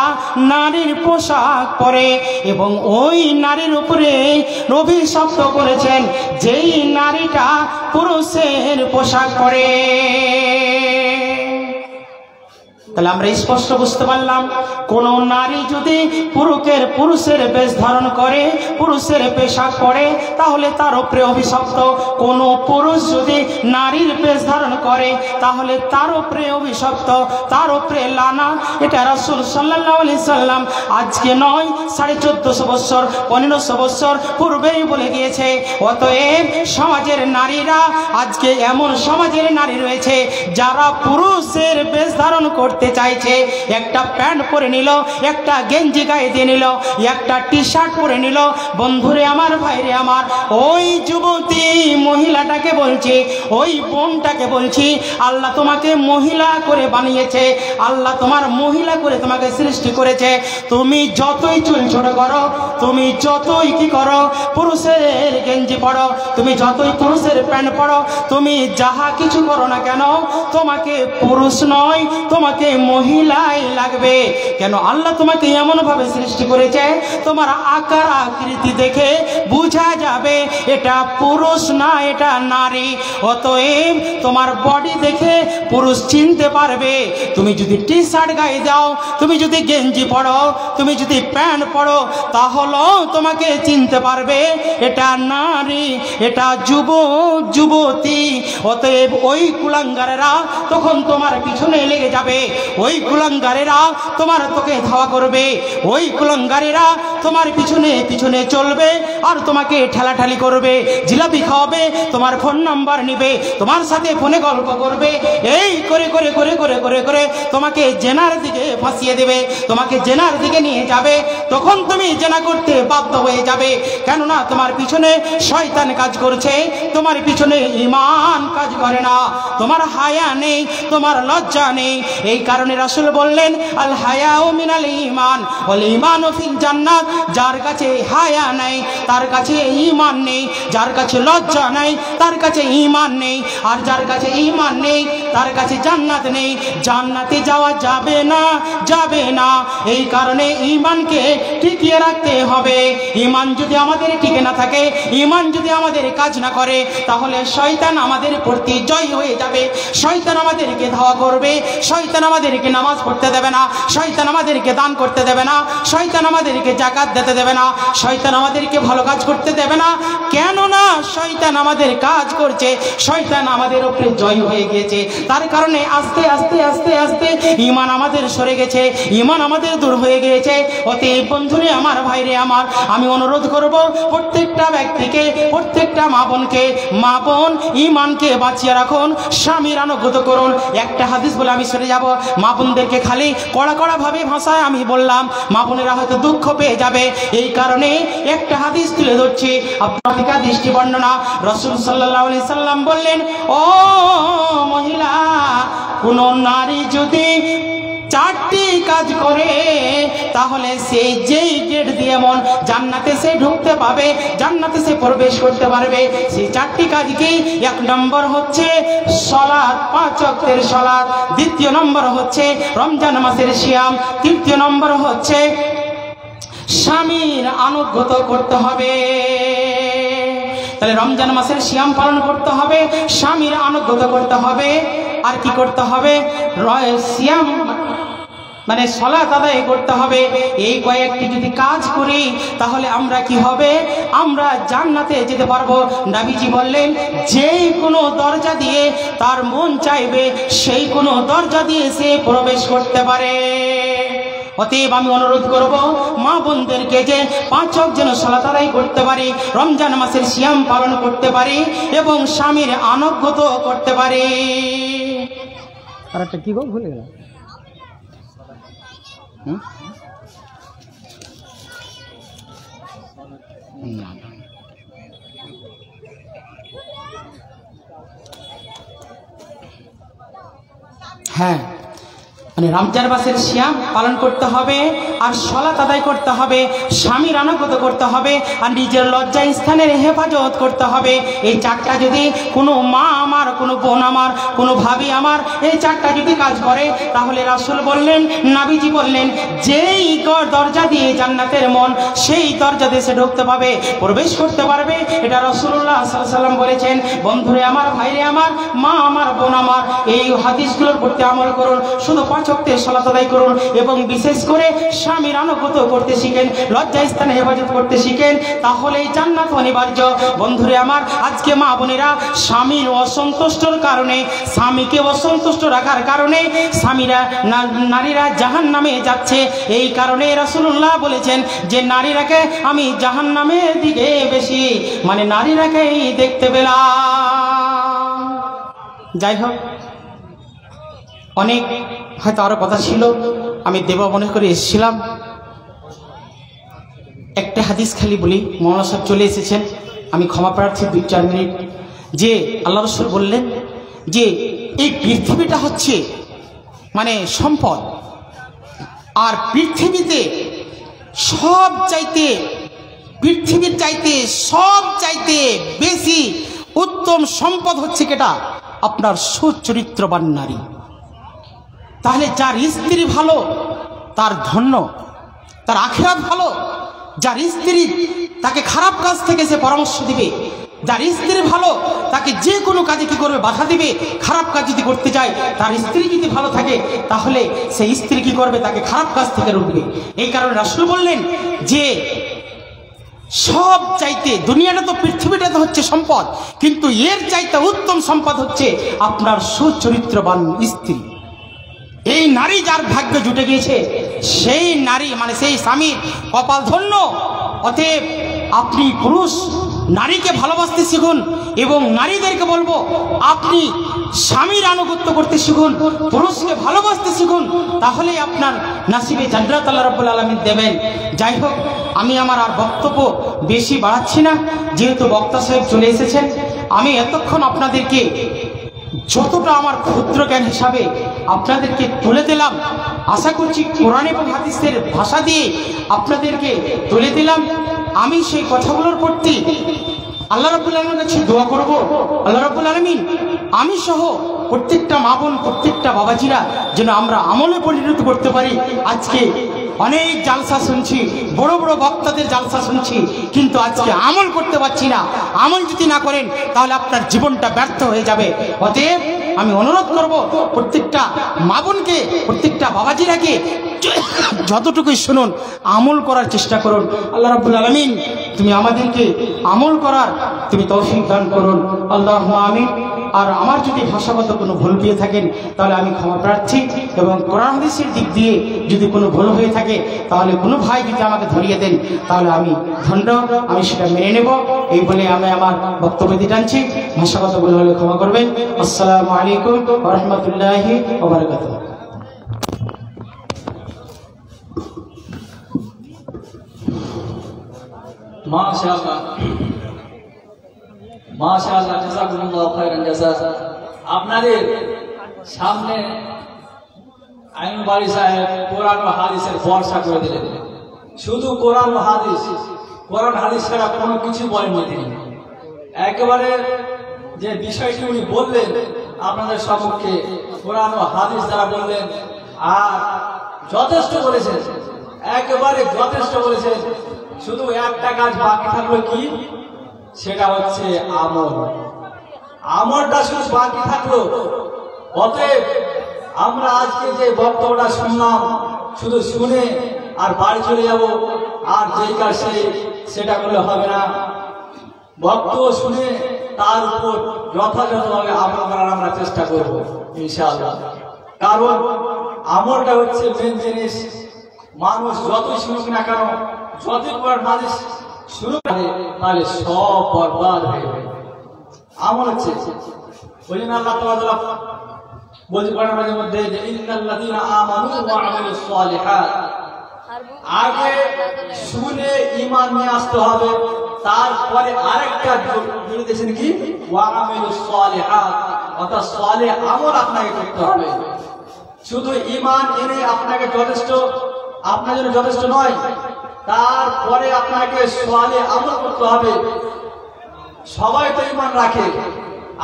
নারীর পোশাক পরে, এবং ওই নারীর উপরে অভিশপ্ত করেছেন যেই নারীটা পুরুষের পোশাক পরে। তাহলে আমরা স্পষ্ট বুঝতে পারলাম, কোন নারী যদি পুরুষের বেশ ধারণ করে, পুরুষের পোশাক পরে, তাহলে তার উপরে অভিশপ্ত। কোন পুরুষ যদি নারীর বেশ ধারণ করে, তাহলে তার উপরে অভিশপ্ত, তার উপরে লানা। এটা রাসূল সাল্লাল্লাহু আলাইহি সাল্লাম আজকে নয়, 1450 বছর 1500 বছর পূর্বেই বলে গিয়েছে। অতএব সমাজের নারীরা, আজকে এমন সমাজের নারী রয়েছে যারা পুরুষের বেশ ধারণ করতে করতে চাইছে, একটা প্যান্ট পরে নিল, একটা গেঞ্জি গায়ে দিয়ে নিল, একটা টি শার্ট পরে নিল। বন্ধুরে আমার, ভাইরে আমার, ওই যুবতী মহিলাটাকে বলছি, ওই বোনটাকে বলছি, আল্লাহ তোমাকে মহিলা করে বানিয়েছে, আল্লাহ তোমার মহিলা করে তোমাকে সৃষ্টি করেছে। তুমি যতই চুল ছোট করো, তুমি যতই কি করো, পুরুষের গেঞ্জি পরো, তুমি যতই পুরুষের প্যান্ট পরো, তুমি যাহা কিছু করো না কেন, তোমাকে পুরুষ নয়, তোমাকে মহিলাই লাগবে। কেন? আল্লাহ তোমাকে এমন ভাবে সৃষ্টি করেছে, তোমার আকার আকৃতি দেখে বোঝা যাবে এটা পুরুষ না, এটা নারী। অতএব তোমার বডি দেখে পুরুষ চিনতে পারবে। তুমি যদি টি শার্ট গায়ে দাও, তুমি যদি গেঞ্জি পরো, তুমি যদি প্যান্ট পরো, তাহলেও তোমাকে চিনতে পারবে এটা নারী, এটা যুবতী। অতএব ওই কুলাঙ্গারেরা তখন তোমার পিছনে লেগে যাবে, ওই কুলাঙ্গারেরা তোমার তোকে ধাওয়া করবে, ওই কুলাঙ্গারেরা তোমার পিছনে পিছনে চলবে আর তোমাকে ঠেলাঠালি করবে, জিলাপি খাওয়াবে, তোমার ফোন নাম্বার নিবে, তোমার সাথে ফোনে গল্প করবে, এই করে করে করে করে করে করে তোমাকে জেনার দিকে ফাঁসিয়ে দেবে, তোমাকে জেনার দিকে নিয়ে যাবে। তখন তুমি জেনা করতে বাধ্য হয়ে যাবে, কেননা তোমার পিছনে শয়তান কাজ করছে, তোমার পিছনে ঈমান কাজ করে না, তোমার হায়া নেই, তোমার লজ্জা নেই। এই কারণে রাসূল বললেন, আল হায়াউ মিনাল ঈমান ওয়াল ঈমানু ফিল জান্নাত। যার কাছে হায়া নেই তার কাছে ঈমান নেই, যার কাছে লজ্জা নেই তার কাছে ঈমান নেই, আর যার কাছে ঈমান নেই তার কাছে জান্নাত নেই। জান্নাতে যাওয়া যাবে না, যাবে না। এই কারণে ঈমানকে টিকিয়ে রাখতে হবে। ঈমান যদি আমাদের টিকে না থাকে, ঈমান যদি আমাদের কাজ না করে, তাহলে শয়তান আমাদের প্রতি জয় হয়ে যাবে, শয়তান আমাদেরকে ধাওয়া করবে, শয়তান আমাদেরকে নামাজ পড়তে দেবে না, শয়তান আমাদেরকে দান করতে দেবে না, শয়তান আমাদেরকে যাকাত দিতে দেবে না, শয়তান আমাদেরকে ভালো কাজ করতে দেবে না। কেননা শয়তান আমাদের কাজ করছে, শয়তান আমাদের উপরে জয় হয়ে গিয়েছে। তার কারণে আস্তে আস্তে আস্তে আস্তে ঈমান আমাদের সরে গেছে, ঈমান আমাদের দূর হয়ে গিয়েছে। অতএব বন্ধুরে আমার, ভাইরে আমার, আমি অনুরোধ করব প্রত্যেকটা ব্যক্তিকে, প্রত্যেকটা মা বোনকে, মা বোন ঈমানকে বাঁচিয়ে রাখুন, স্বামীর আনুগত্য করুন। একটা হাদিস বলে আমি সরে যাব, মা বোনদেরকে খালি কড়া কড়া ভাবে ভাষায় আমি বললাম, মা বোনেরা হয়তো দুঃখ পেয়ে যাবে। এই কারণে একটা হাদিস তুলে ধরছি, আপনার দৃষ্টি বর্ণনা। রাসূল সাল্লাল্লাহু আলাইহি সাল্লাম বললেন, ও মহিলা, কোন নারী যদি চারটি কাজ করে, তাহলে সে যেই গেট দিয়ে মন জান্নাতে সে ঢুকতে পাবে, জান্নাতে সে প্রবেশ করতে পারবে। সেই চারটি কাজ কি? এক নম্বর হচ্ছে সালাত, 5 ওয়াক্তের সালাত। দ্বিতীয় নম্বর হচ্ছে রমজান মাসের সিয়াম। তৃতীয় নম্বর হচ্ছে স্বামীর আনুগত্য করতে হবে। তাহলে রমজান মাসের সিয়াম পালন করতে হবে, স্বামীর আনুগত্য করতে হবে, আর কি করতে হবে? সিয়াম মানে সালাত আদায় করতে হবে। এই কয়েকটি যদি কাজ করি, তাহলে আমরা কি হবে? আমরা জান্নাতে যেতে পারবো। নবীজি বললেন, যেই কোনো দরজা দিয়ে তার মন চাইবে, সেই কোনো দরজা দিয়ে সে প্রবেশ করতে পারে। অতএব আমি অনুরোধ করব মা বোনদেরকে যে 5 ওয়াক্ত যেন সালাত আদায় করতে পারি, রমজান মাসের সিয়াম পালন করতে পারি এবং স্বামীর আনুগত্য করতে পারি। আর একটা কি গো ভুলে গেলাম। হ্যাঁ, মানে রমজান মাসের সিয়াম পালন করতে হবে, আর সালাত আদায় করতে হবে, স্বামীর আনুগত্য করতে হবে, আর নিজের লজ্জা স্থানের হেফাজত করতে হবে। এই চারটা যদি কোনো মা আমার, কোনো বোন আমার, কোনো ভাবি আমার এই চারটা যদি কাজ করে, তাহলে রাসূল বললেন, নবীজি বললেন, যেই দরজা দিয়ে জান্নাতের মন, সেই দরজা দিয়ে সে ঢুকতে পাবে, প্রবেশ করতে পারবে। এটা রাসূলুল্লাহ সাল্লাল্লাহু আলাইহি ওয়াসাল্লাম বলেছেন। বন্ধুরে আমার, ভাইরে আমার, মা আমার, বোন আমার, এই হাদিসগুলোর প্রতি আমল করুন। শুধু 5 ওয়াক্তের সালাত আদায় করুন এবং বিশেষ করে স্বামীর আনুগত্য করতে শিখেন, লজ্জা স্থানে হেফাজত করতে শিখেন, তাহলেই জান্নাত অনিবার্য। বন্ধুরে আমার, আজকে মা বোনেরা স্বামীর অসন্তুষ্টর কারণে, স্বামীকে অসন্তুষ্ট রাখার কারণে নারীরা জাহান্নামে যাচ্ছে। এই কারণে রাসূলুল্লাহ বলেছেন যে নারীরাকে আমি জাহান্নামের দিকে বেশি, মানে নারীরাকেই দেখতে পেলাম। যাই হোক, অনেক হয়তো আরো কথা ছিল, আমি দেবা মনে করে এসেছিলাম। একটা হাদিস খালি বলি, মৌলানা সাহেব চলে এসেছেন, আমি ক্ষমা প্রার্থী 2-4 মিনিট। যে আল্লাহ রাসূল বললেন যে এই পৃথিবীটা হচ্ছে মানে সম্পদ, আর পৃথিবীতে পৃথিবীর চাইতে সব চাইতে বেশি উত্তম সম্পদ হচ্ছে কেটা? আপনার সুচরিত্রবান নারী। তাহলে যার স্ত্রী ভালো তার ধন্য, তার আখিরাত ভালো। যার স্ত্রী তাকে খারাপ কাজ থেকে সে পরামর্শ দিবে, যার স্ত্রী ভালো তাকে যে কোনো কাজে কি করবে? বাধা দিবে। খারাপ কাজ যদি করতে যায়, তার স্ত্রী যদি ভালো থাকে তাহলে সেই স্ত্রী কি করবে? তাকে খারাপ কাজ থেকে রুখবে। এই কারণে রাসূল বললেন যে সব চাইতে, দুনিয়াটা তো পৃথিবীটা তো হচ্ছে সম্পদ, কিন্তু এর চাইতে উত্তম সম্পদ হচ্ছে আপনার সুচরিত্রবান স্ত্রী। এই নারী যার ভাগ্য জুটে গিয়েছে, সেই নারী মানে সেই স্বামীর কপাল ধন্য। অতএব আপনি পুরুষ নারীকে ভালোবাসতে শিখুন, এবং নারীদেরকে বলবো আপনি স্বামীর আনুগত্য করতে শিখুন, পুরুষকে ভালোবাসতে শিখুন, তাহলে আপনার নাসিবে জান্নাত আল্লাহ রাব্বুল আলামিন দেবেন। যাই হোক, আমি আমার আর বক্তব্য বেশি বাড়াচ্ছি না, যেহেতু বক্তা সাহেব চলে এসেছেন। আমি এতক্ষণ আপনাদেরকে যতটা আমার ক্ষুদ্র জ্ঞান হিসাবে আপনাদেরকে তুলে দিলাম, আশা করছি কোরআন এবং হাদিসের ভাষা দিয়ে আপনাদেরকে তুলে দিলাম। আমি সেই কথাগুলোর প্রতি আল্লাহ রাব্বুল আলামিনের কাছে দোয়া করব, আল্লাহ রাব্বুল আলামিন আমি সহ প্রত্যেকটা মা বোন, প্রত্যেকটা বাবাজিরা যেন আমরা আমলে পরিণত করতে পারি। আজকে অনেক জালসা শুনছি, বড় বড় বক্তাদের জালসা শুনছি, কিন্তু আজকে আমল করতে পারছি না। আমল যদি না করেন তাহলে আপনার জীবনটা ব্যর্থ হয়ে যাবে। অতএব আমি অনুরোধ করব প্রত্যেকটা মা বোনকে, প্রত্যেকটা বাবাজিরাকে যতটুকুই শুনুন আমল করার চেষ্টা করুন। আল্লাহ রাব্বুল আলামিন তুমি আমাদেরকে আমল করার তুমি তৌফিক দান করুন, আল্লাহুম্মা আমিন। আর আমার যদি ভাষাগত কোনো ভুল পেয়ে থাকেন তাহলে আমি ক্ষমা প্রার্থী, এবং কোরআন হাদিসের দিক দিয়ে যদি কোনো ভুল হয়ে থাকে তাহলে কোনো ভাই যদি আমাকে ধরিয়ে দেন তাহলে আমি ধন্য, আমি সেটা মেনে নেব। এই বলে আমি আমার বক্তব্য দিয়ে টানছি। ভাষাগত ভুল হলে ক্ষমা করবেন। আসসালামু আলাইকুম ওয়া রাহমাতুল্লাহি ওয়া বারাকাতুহু। মাশাআল্লাহ, মাশাআল্লাহ, জাযাকুমুল্লাহু খাইরান জাযা। আপনাদের সামনে আইন বাড়ি সাহেব কোরআন ও হাদিসের ভরসা করে দিলেন। শুধু কোরআন ও হাদিস, কোরআন হাদিস ছাড়া কোনো কিছু বলেননি তিনি। একেবারে যে বিষয়টি উনি বললেন আপনাদের সম্মুখে, কোরআন ও হাদিস দ্বারা বললেন, আর যথেষ্ট বলেছেন, একেবারে যথেষ্ট বলেছেন। শুধু একটা কাজ বাকি থাকলো, কি? সেটা হচ্ছে আমল। আমলটা শুধু বাকি থাকলো। অতএব আমরা আজকে যে বক্তব্যটা শুনলাম, শুধু শুনে আর বাড়ি চলে যাব আর যেই কাজ সেটা করলে হবে না। বক্তব্য শুনে তার উপর যথাযথভাবে আমল করার আমরা চেষ্টা করব ইনশাআল্লাহ। কারণ আমলটা হচ্ছে মেন জিনিস। মানুষ যতই শুনুক না কেন, যতই কোরআন হাদিস শুরু করে, তাহলে সব বরবাদ হয়ে যাবে। আমল হচ্ছে ওই জন্য আল্লাহ তাআলা বলছে কোরআনের মধ্যে যে ইন্নাল্লাযীনা আমানু ওয়া আমিলুস সালিহাত, আগে শুনে ঈমান নিয়ে আসতে হবে, তারপরে আরেকটা জুড়ে দিয়েছেন কি? ওয়া আমিলুস সালিহাত, অর্থাৎ সালেহ আমল আপনাকে করতে হবে। শুধু ঈমান এনে আপনাকে যথেষ্ট, আপনার জন্য যথেষ্ট নয়, তারপরে আপনাকে সালেহ আমল করতে হবে। সবাই তো ঈমান রাখে,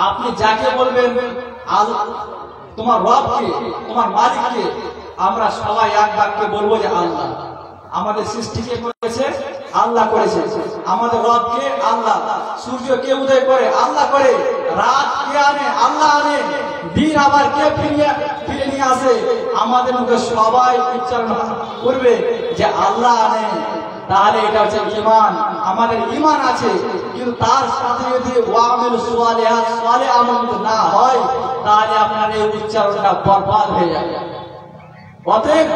আপনি যাকে বলবেন তোমার রবকে, তোমার মালিককে, আমরা সবাই এক বাক্যে বলবো যে আল্লাহ। আমাদের সৃষ্টিকে করেছে আল্লাহ করেছে, আমাদের রবকে আল্লাহ। সূর্য কে উদয় করে? আল্লাহ করে। রাত কে আনে? আল্লাহ আনে। দিন আবার কে ফিরে নিয়ে আসে? আমাদের মুখে সবাই উচ্চারণ করবে যে আল্লাহ আনে। তাহলে এটা হচ্ছে ঈমান। আমাদের ঈমান আছে, কিন্তু তার সাথে যদি ওয়া আমিলুস সালিহাত, সালেহ আমল না হয়, তাহলে আপনার এই উচ্চারণটা বরবাদ হয়ে যাবে। অতএব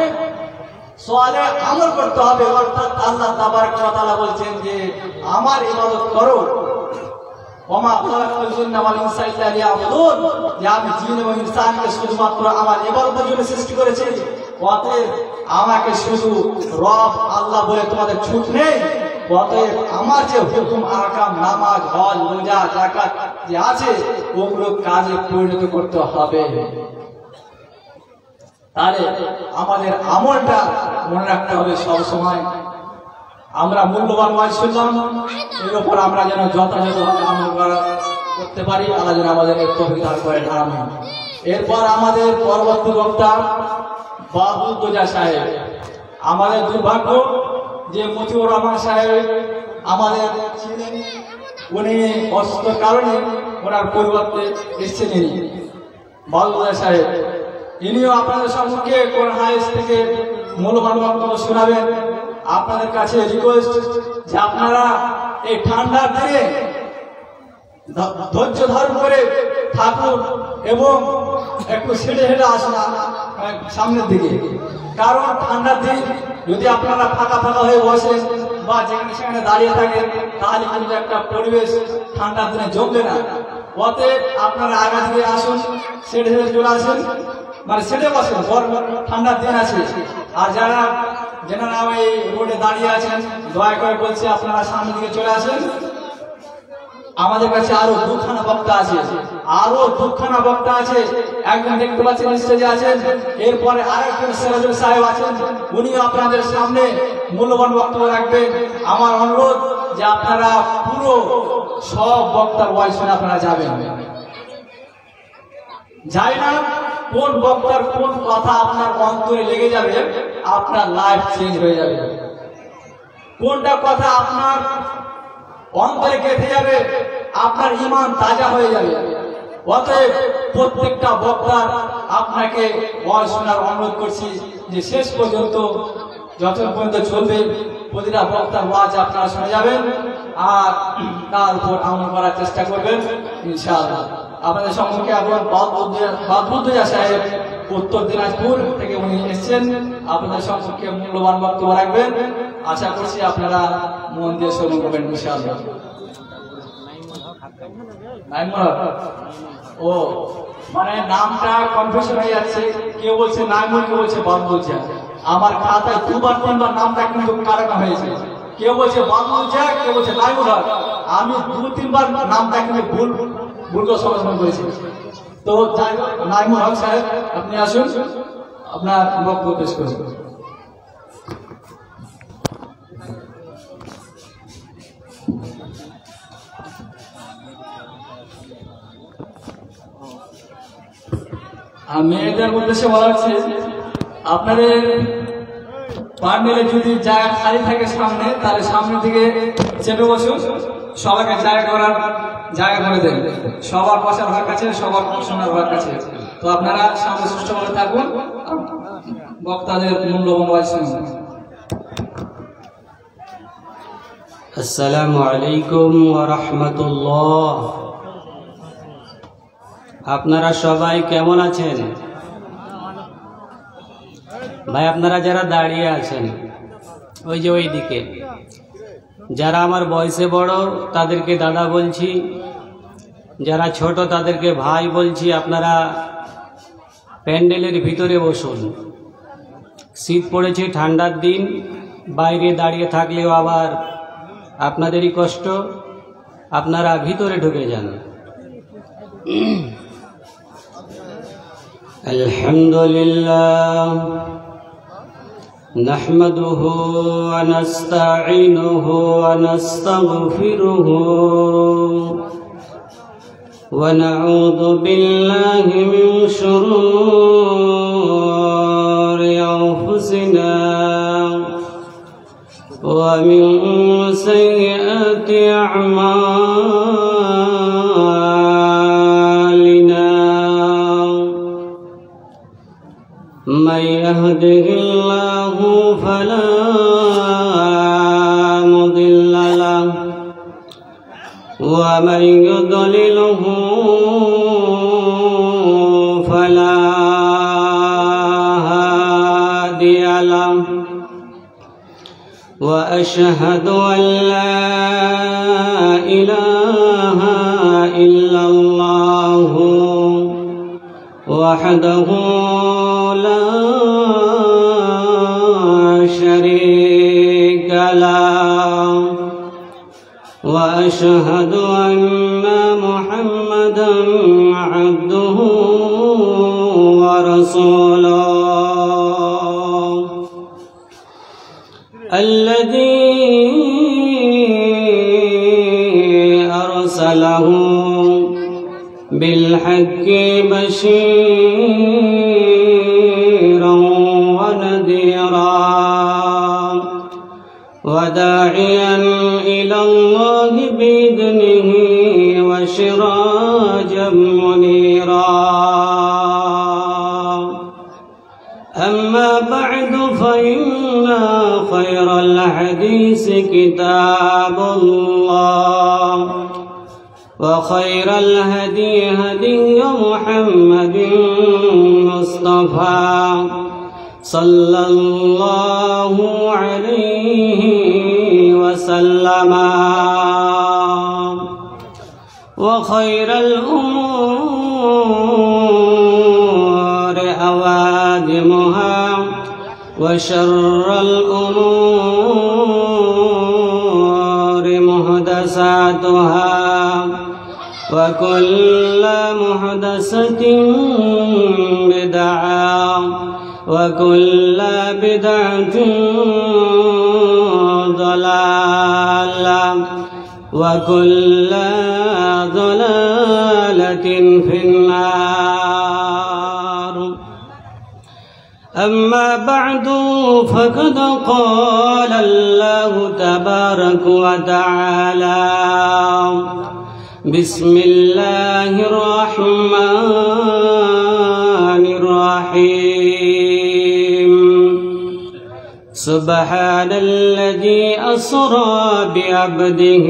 সালেহ আমল করতে হবে। অর্থাৎ আল্লাহ তাবারক ওয়া তাআলা বলছেন যে আমার ইবাদত করো, ওমা খালাকাতুল জিন্না ওয়াল ইনসা ইল্লা লিয়াবুদুন, যে আমি জিন এবং ইনসানকে শুধুমাত্র আমার ইবাদতের জন্য সৃষ্টি করেছি। অতএব আমাকে শুধু রব আল্লাহ বলে তোমাদের ছুট নেই। অতএব আমার যে হুকুম আহকাম, নামাজ, হজ, রোজা, যাকাত যে আছে ওগুলো কাজে পরিণত করতে হবে। তাহলে আমাদের আমলটা মনে রাখতে হবে সব সময়। আমরা মূল্যবান ওয়াজ শুনলাম, এর উপর আমরা যেন যথাযথভাবে আমল করতে পারি। আল্লাহ যেন আমাদের তৌফিক দান করেন, আমিন। এরপর আমাদের পরবর্তী বক্তা বাবুদ্দোজা সাহেব। আমাদের দুর্ভাগ্য যে মতিউর রহমান সাহেব আমাদের ছিলেন, উনি অসুস্থতার কারণে ওনার পরিবর্তে এসেছেন ইনি বাবুদ্দোজা সাহেব। ইনিও আপনাদের সম্মুখে কোরআন হাদিস থেকে মূল্যবান বক্তব্য শোনাবেন। আপনাদের কাছে রিকোয়েস্ট যে আপনারা এই ঠান্ডার দিনে ধৈর্য ধারণ করে থাকুন এবং একটু হেঁটে হেঁটে আসুন সামনের দিকে। কারণ ঠান্ডার দিন যদি আপনারা ফাঁকা ফাঁকা হয়ে বসেন বা যেখানে সেখানে দাঁড়িয়ে থাকেন, তাহলে কিন্তু একটা পরিবেশ ঠান্ডার দিনে জমবে না। অতএব আপনারা আগা দিকে আসুন, সেটে হেঁটে চলে আসুন, মানে সেটে বসেন, ঠান্ডার দিন আছে। আর যারা ওই রোডে দাঁড়িয়ে আছেন, দয়া করে বলছি আপনারা সামনের দিকে চলে আসেন। আমাদের কাছে আরো দুখানা বক্তা আছে, একজন দেখতে পাচ্ছেন স্টেজে আছেন। এরপরে আরেকজন সিরাজুল সাহেব আছেন, উনিও আপনাদের সামনে মূল্যবান বক্তব্য রাখবেন। আমার অনুরোধ যে আপনারা পুরো সব বক্তার ওয়াইজ শুনে আপনারা যাবেন। যাই না কোন বক্তার কোন কথা আপনার অন্তরে লেগে যাবে, আপনার লাইফ চেঞ্জ হয়ে যাবে। কোনটা কথা আপনার অন্তরে গেঁথে যাবে, আপনার ঈমান তাজা হয়ে যাবে। অতএব প্রত্যেকটা বক্তার আপনাকে ওয়াজ শোনার অনুরোধ করছি যে শেষ পর্যন্ত যতক্ষণ পর্যন্ত চলবে প্রতিটা বক্তার ওয়াজ আপনারা শুনে যাবেন আর তার উপর আমল করার চেষ্টা করবেন ইনশাআল্লাহ। আপনাদের সম্মুখে এখন বাবুদ্দোজা সাহেব উত্তর দিনাজপুর থেকে উনি এসেছেন, আপনাদের সম্মুখে মূল্যবান বক্তব্য রাখবেন। আশা করছি আপনারা মন দিয়ে শ্রবণ করবেন ইনশাআল্লাহ। ও মানে নামটা কনফিউশন হয়ে যাচ্ছে, কেউ বলছে নাইমুল, কেউ বলছে বাবুদ্দোজা। আমার খাতায় দুবার তিনবার নামটা কিন্তু কারেক্ট হয়েছে, কেউ বলছে বাবুদ্দোজা, কেউ বলছে নাইমুল হক। আমি 2-3 বার নামটা কিন্তু ভুল সংশোধন করেছি। তো নাইমুল হক সাহেব আপনি আসুন, আপনার বক্তব্য পেশ করুন। মেয়েদের উদ্দেশ্যে বলা হচ্ছে, আপনাদের প্যান্ডেলে যদি জায়গা খালি থাকে সামনে, তাহলে সামনের দিকে চেপে বসুন, সবাইকে জায়গা করে দেন। সবার বসার ঘর কাছে, সবার শোনার ঘর কাছে। তো আপনারা সামনে সুষ্ঠুভাবে থাকুন, বক্তাদের মূল্যবান ওয়াজ শুনুন। আসসালামু আলাইকুম ওয়া রাহমাতুল্লাহ। আপনারা সবাই কেমন আছেন? ভাই আপনারা যারা দাঁড়িয়ে আছেন ওই যে ওই দিকে, যারা আমার বয়সে বড় তাদেরকে দাদা বলছি, যারা ছোট তাদেরকে ভাই বলছি। আপনারা প্যান্ডেলের ভিতরে বসুন। শীত পড়েছে, ঠান্ডার দিন, বাইরে দাঁড়িয়ে থাকলেও আবার আপনাদেরই কষ্ট, আপনারা ভিতরে ঢুকে যান। আলহামদুলিল্লাহ নাহমাদুহু ওয়া নাস্তাঈনুহু ওয়া নাস্তাগফিরুহু ওয়া নাউযু বিল্লাহি মিন শুরুরি আনফুসিনা ওয়া মিন সাইয়্যাতি আ'মালিনা। من يهده الله فلا مضل له ومن يضلله فلا هادي له وأشهد أن لا إله إلا الله وحده لا شريك له وأشهد أن محمدا عبده ورسوله الذي أرسله بالحق بشيرا ونذيرا وداعيا إلى الله بإذنه وسراجا منيرا أما بعد فإن خير الحديث كتاب الله وخير الهدي هدي محمد مصطفى صلى الله عليه وسلم وخير الأمور أوادمها وشر الأمور محدثاتها وكل محدثة بدعة وكل بدعة ضلالة وكل ضلالة في النار أما بعد فقد قال الله تبارك وتعالى بسم الله الرحمن الرحيم سبحان الذي أسرى بعبده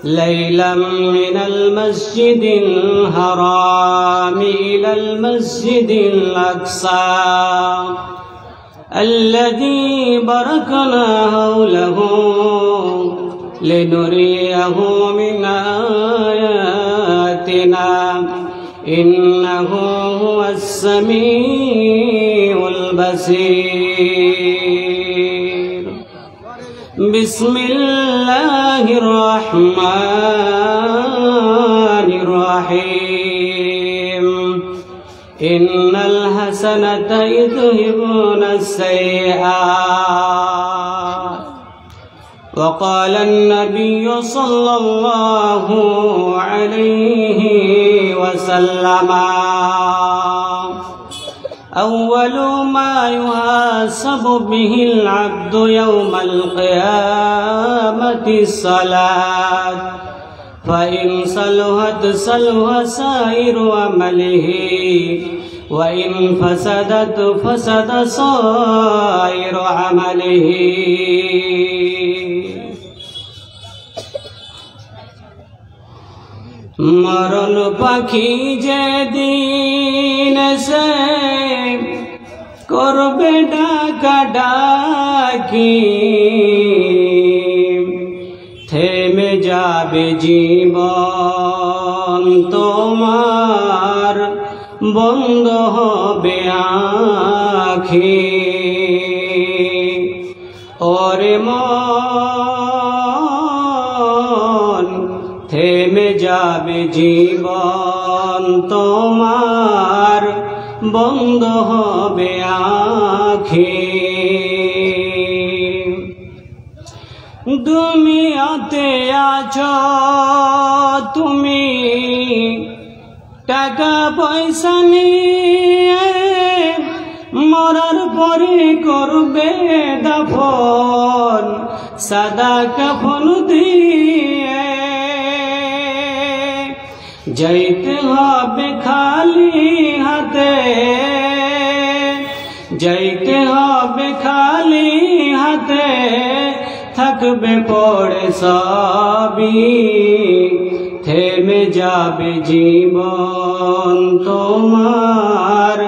ليلا من المسجد الحرام إلى المسجد الأقصى الذي باركنا حوله لنريه من آياتنا إنه هو السميع البصير بسم الله الرحمن الرحيم إن الحسنة يذهبن السيئات وقال النبي صلى الله عليه وسلم أول ما يحاسب به العبد يوم القيامة الصلاة فإن صلحت صلح سائر عمله وإن فسدت فسد سائر عمله মরণ পাখি যেদিন সে করবে ডাকা ডাকি থেমে যাবে জীবন তোমার বন্ধ হবে আঁখি ওরে মন থেমে যাবে জীবন তোমার বন্ধ হবে আঁখি দুনিয়াতে আছো তুমি টাকা পয়সা নিয়ে মরার পরে করবে দাফন সাদা কাফন দিয়ে যাইতে হবে খালি হাতে যাইতে হবে খালি হাতে থাকবে পড়ে সবই থেমে যাবে জীবন তোমার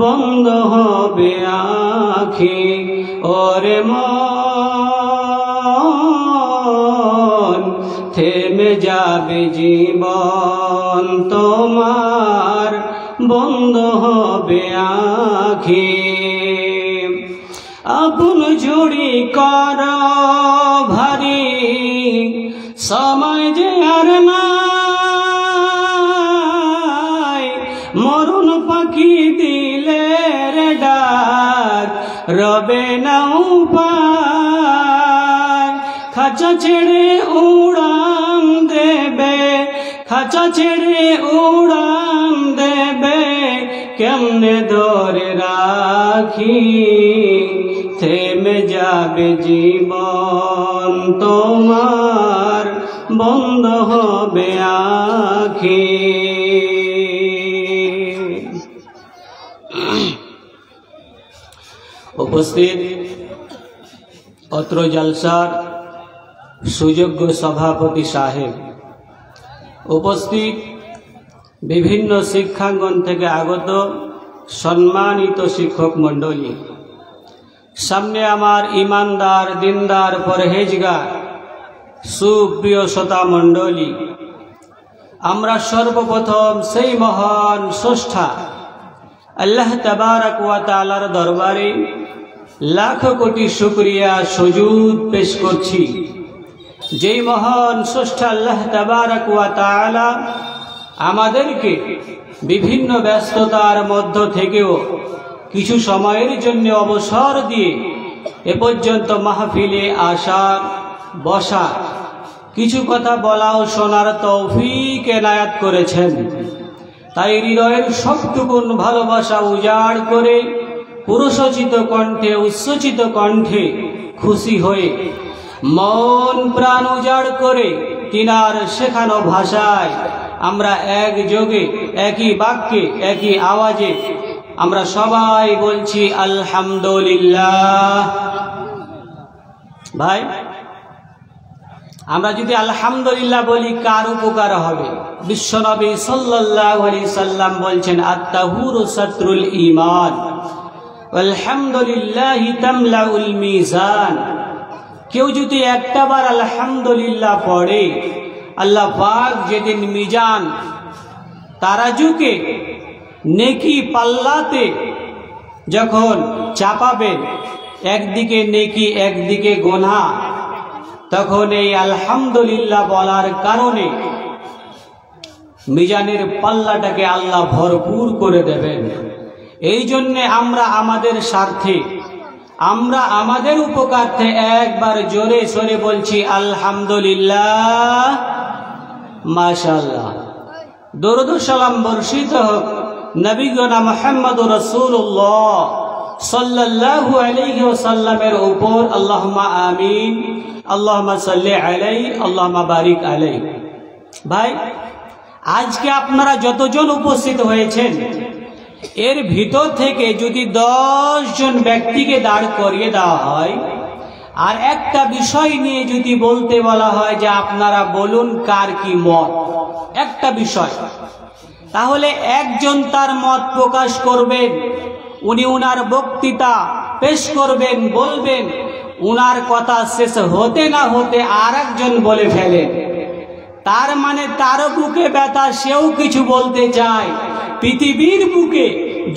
বন্ধ হবে আঁখি ওরে মন থেমে যাবে জীবন তোমার, বন্ধ হবে আঁখি। আপন ঝুড়ি কর ভারী, সময় যে আর নাই। মরণ পাখি দিলে রে ডাক, রবে না উপায়। খাঁচা ছেড়ে উড়ান দেবে, খাঁচা ছেড়ে উড়ান দেবে, কেমনে ধরে রাখি। থেমে যাবে জীবন তোমার, বন্ধ হবে আঁখি। উপস্থিত অত্র জলসার সুযোগ্য সভাপতি সাহেব, উপস্থিত বিভিন্ন শিক্ষাঙ্গন থেকে আগত সম্মানিত শিক্ষক মণ্ডলী, সামনে আমার ইমানদার দিনদার পরহেজগার সুপ্রিয় শ্রোতা মণ্ডলী, আমরা সর্বপ্রথম সেই মহান স্রষ্টা আল্লাহ তাবারক ওয়া তাআলার দরবারে লাখ কোটি শুকরিয়া সুজুদ পেশ করছি। যেই মহান স্রষ্টা আল্লাহ তাবারক ওয়া তাআলা আমাদেরকে বিভিন্ন ব্যস্ততার মধ্য থেকেও কিছু সময়ের জন্য অবসর দিয়ে এ পর্যন্ত মাহফিলে আসার, বসার, কিছু কথা বলা ও শোনার তৌফিক এনায়াত করেছেন। তাই হৃদয়ের সবটুকুন ভালোবাসা উজাড় করে পুরুষোচিত কণ্ঠে, উচ্ছ্বসিত কণ্ঠে খুশি হয়ে মন প্রাণ উজাড় করে তিনার শেখানো ভাষায় আমরা একযোগে, একই বাক্যে, একই আওয়াজে আমরা সবাই বলছি আলহামদুলিল্লাহ। ভাই, আমরা যদি আলহামদুলিল্লাহ বলি কার উপকার হবে? বিশ্বনবী সাল্লাল্লাহু আলাইহি সাল্লাম বলছেন, আত-তাহুরু সাতরুল ঈমান, আলহামদুলিল্লাহি তামলাউল মিজান। কেউ যদি একটাবার আলহামদুলিল্লাহ পড়ে, আল্লাহ পাক যেদিন মিজান তারাজুকে নেকি পাল্লাতে যখন চাপাবেন, একদিকে নেকি একদিকে গোনা, তখন এই আলহামদুলিল্লাহ বলার কারণে মিজানের পাল্লাটাকে আল্লাহ ভরপুর করে দেবেন। এই জন্যে আমরা আমাদের স্বার্থে, আমরা আমাদের উপকার্থে একবার জোরে সরে বলছি আলহামদুলিল্লাহ, মাশাআল্লাহ। দরুদ ও সালাম বর্ষিত হোক নবীগনা মুহাম্মদুর রাসূলুল্লাহ সাল্লাল্লাহু আলাইহি ওয়াসাল্লামের উপর। আল্লাহুম্মা আমিন, আল্লাহুম্মা সাল্লি আলাইহি, আল্লাহুম্মা বারিক আলাইহি। ভাই, আজকে আপনারা যতজন উপস্থিত হয়েছেন, এর ভিতর থেকে যদি 10 জন ব্যক্তিকে দাঁড় করিয়ে দেওয়া হয় আর একটা বিষয় নিয়ে যদি বলতে বলা হয় যে আপনারা বলুন কার কি মত, একটা বিষয়, তাহলে একজন তার মত প্রকাশ করবেন, উনি উনার বক্তৃতা পেশ করবেন, বলবেন, উনার কথা শেষ হতে না হতে আর একজন বলে ফেলেন। তার মানে তার বুকে ব্যথা, সেও কিছু বলতে চায়। পৃথিবীর বুকে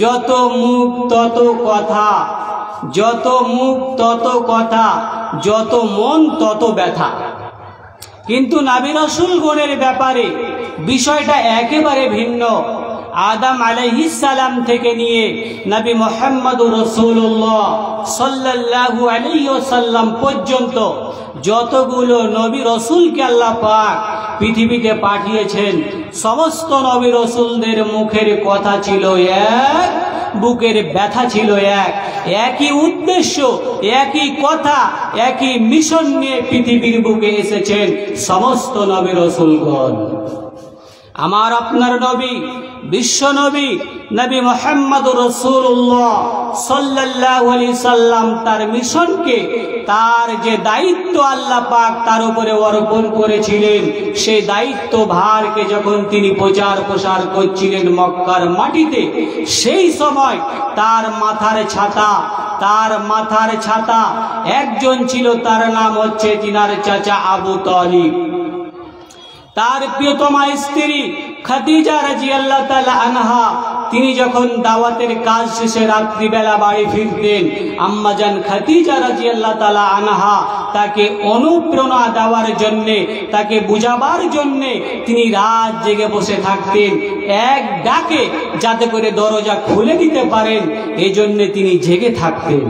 যত মুখ তত কথা, যত মুখ তত কথা, যত মন তত ব্যথা। কিন্তু নবী রাসূল গণের ব্যাপারে বিষয়টা একেবারে ভিন্ন। আদম আলাইহিস সালাম থেকে নিয়ে নবী মুহাম্মদুর রাসূলুল্লাহ সাল্লাল্লাহু আলাইহি ওয়াসাল্লাম পর্যন্ত যতগুলো নবী রাসূলকে আল্লাহ পাক পৃথিবীতে পাঠিয়েছেন, সমস্ত নবী রাসূলদের মুখের কথা ছিল এক, বুকের ব্যথা ছিল এক। একই উদ্দেশ্য, একই কথা, একই মিশন নিয়ে পৃথিবীর বুকে এসেছেন সমস্ত নবী রাসূলগণ। আমার আপনার নবী, বিশ্ব নবী, নবী মুহাম্মদুর রাসূলুল্লাহ সাল্লাল্লাহু আলাইহি সাল্লাম তার মিশনকে, তার যে দায়িত্ব আল্লাহ পাক তার উপরে অর্পণ করেছিলেন, সেই দায়িত্ব ভারকে যখন তিনি প্রচার প্রসার করছিলেন মক্কার মাটিতে, সেই সময় তার মাথার ছাতা একজন ছিল, তার নাম হচ্ছে তিনার চাচা আবু তালিব। তার প্রিয়তমা স্ত্রী খাদিজা রাদিয়াল্লাহু তাআলা আনহা তিনি যখন দাওয়াতের কাজ শেষে রাত্রিবেলা বাড়ি ফিরতেন, আম্মাজান খাদিজা রাদিয়াল্লাহু তাআলা আনহা তাকে অনুপ্রেরণা দেওয়ার জন্যে, তাকে বুঝাবার জন্যে তিনি রাত জেগে বসে থাকতেন, এক ডাকে যাতে করে দরজা খুলে দিতে পারেন এই জন্যে তিনি জেগে থাকতেন।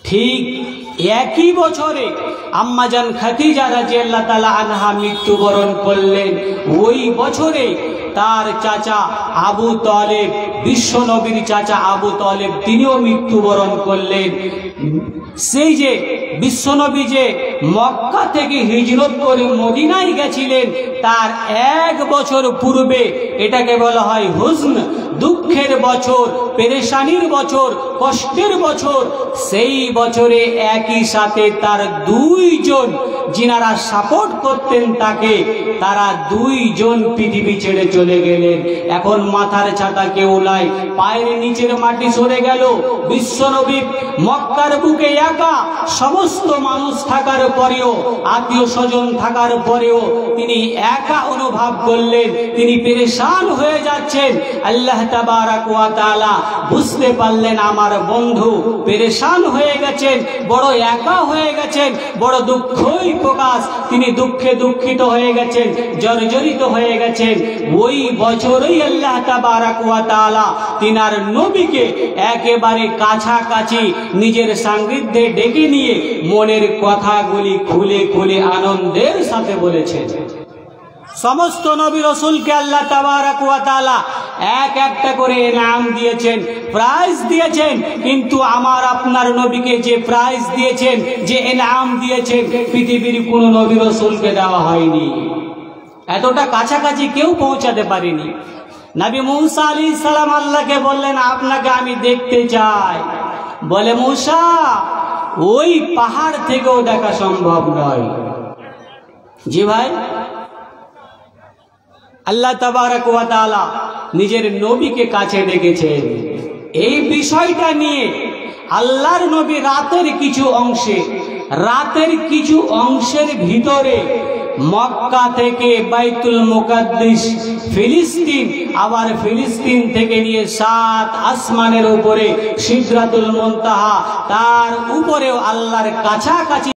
ঠিক একই বছরে আম্মাজান খাদিজা রাদিয়াল্লাহু তাআলা আনহা মৃত্যুবরণ করলেন। ওই বছরে তার চাচা আবু তালেব, বিশ্বনবীর চাচা আবু তালেব, তিনিও মৃত্যুবরণ করলেন। সেই যে বিশ্বনবী যে মক্কা থেকে হিজরত করে মদিনায় গেছিলেন, তার এক বছর পূর্বে, এটাকে বলা হয় হুজন, দুঃখের বছর, পেরেশানির বছর, কষ্টের বছর। সেই বছরে একই সাথে তার দুইজন যিনারা সাপোর্ট করতেন তাকে, তারা দুইজন পৃথিবী ছেড়ে চলে গেলেন। এখন মাথার ছাতা কেউ নাই, পায়ের নিচের মাটি সরে গেল। বিশ্বনবী মক্কার বুকে একা, সমস্ত মানুষ থাকার পরেও, আত্মীয় স্বজন থাকার পরেও তিনি একা অনুভব করলেন, তিনি পেরেশান হয়ে যাচ্ছেন। আল্লাহ তাবারাক ওয়া তাআলা বুঝতে পারলেন আমার বন্ধু পেরেশান হয়ে গেছেন, বড় একা হয়ে গেছেন, বড় দুঃখই প্রকাশ, তিনি দুঃখে দুঃখিত হয়ে গেছেন, জর্জরিত হয়ে গেছেন। ওই বছরই আল্লাহ তাবারাক ওয়া তাআলা তিনার নবীকে একেবারে কাছাকাছি নিজের সান্নিধ্যে ডেকে নিয়ে মনের কথাগুলি খুলে খুলে আনন্দের সাথে বলেছেন। সমস্ত নবী রাসূলকে আল্লাহ তাবারাক ওয়া তাআলা এক একটা করে ইনাম দিয়েছেন, প্রাইজ দিয়েছেন, কিন্তু আমার আপনার নবীকে যে প্রাইজ দিয়েছেন, যে ইনাম দিয়েছেন, পৃথিবীর কোন নবী রাসূলকে দেওয়া হয়নি। এতটা কাছাকাছি কেউ পৌঁছাতে পারেনি। নবী মূসা আলাইহিস সালাম আল্লাহকে বললেন, আপনাকে আমি দেখতে চাই। বলে, মূসা, ওই পাহাড় থেকেও দেখা সম্ভব নয়। জি ভাই, আল্লাহ তাবারাক ওয়া তাআলা নিজের নবীকে কাছে ডেকেছেন। এই বিষয়টা নিয়ে আল্লাহর নবী রাতের কিছু অংশের ভিতরে মক্কা থেকে বাইতুল মুকাদ্দিস ফিলিস্তিন, আবার ফিলিস্তিন থেকে নিয়ে 7 আসমানের উপরে সিদরাতুল মুনতাহা, তার উপরেও আল্লাহর কাছাকাছি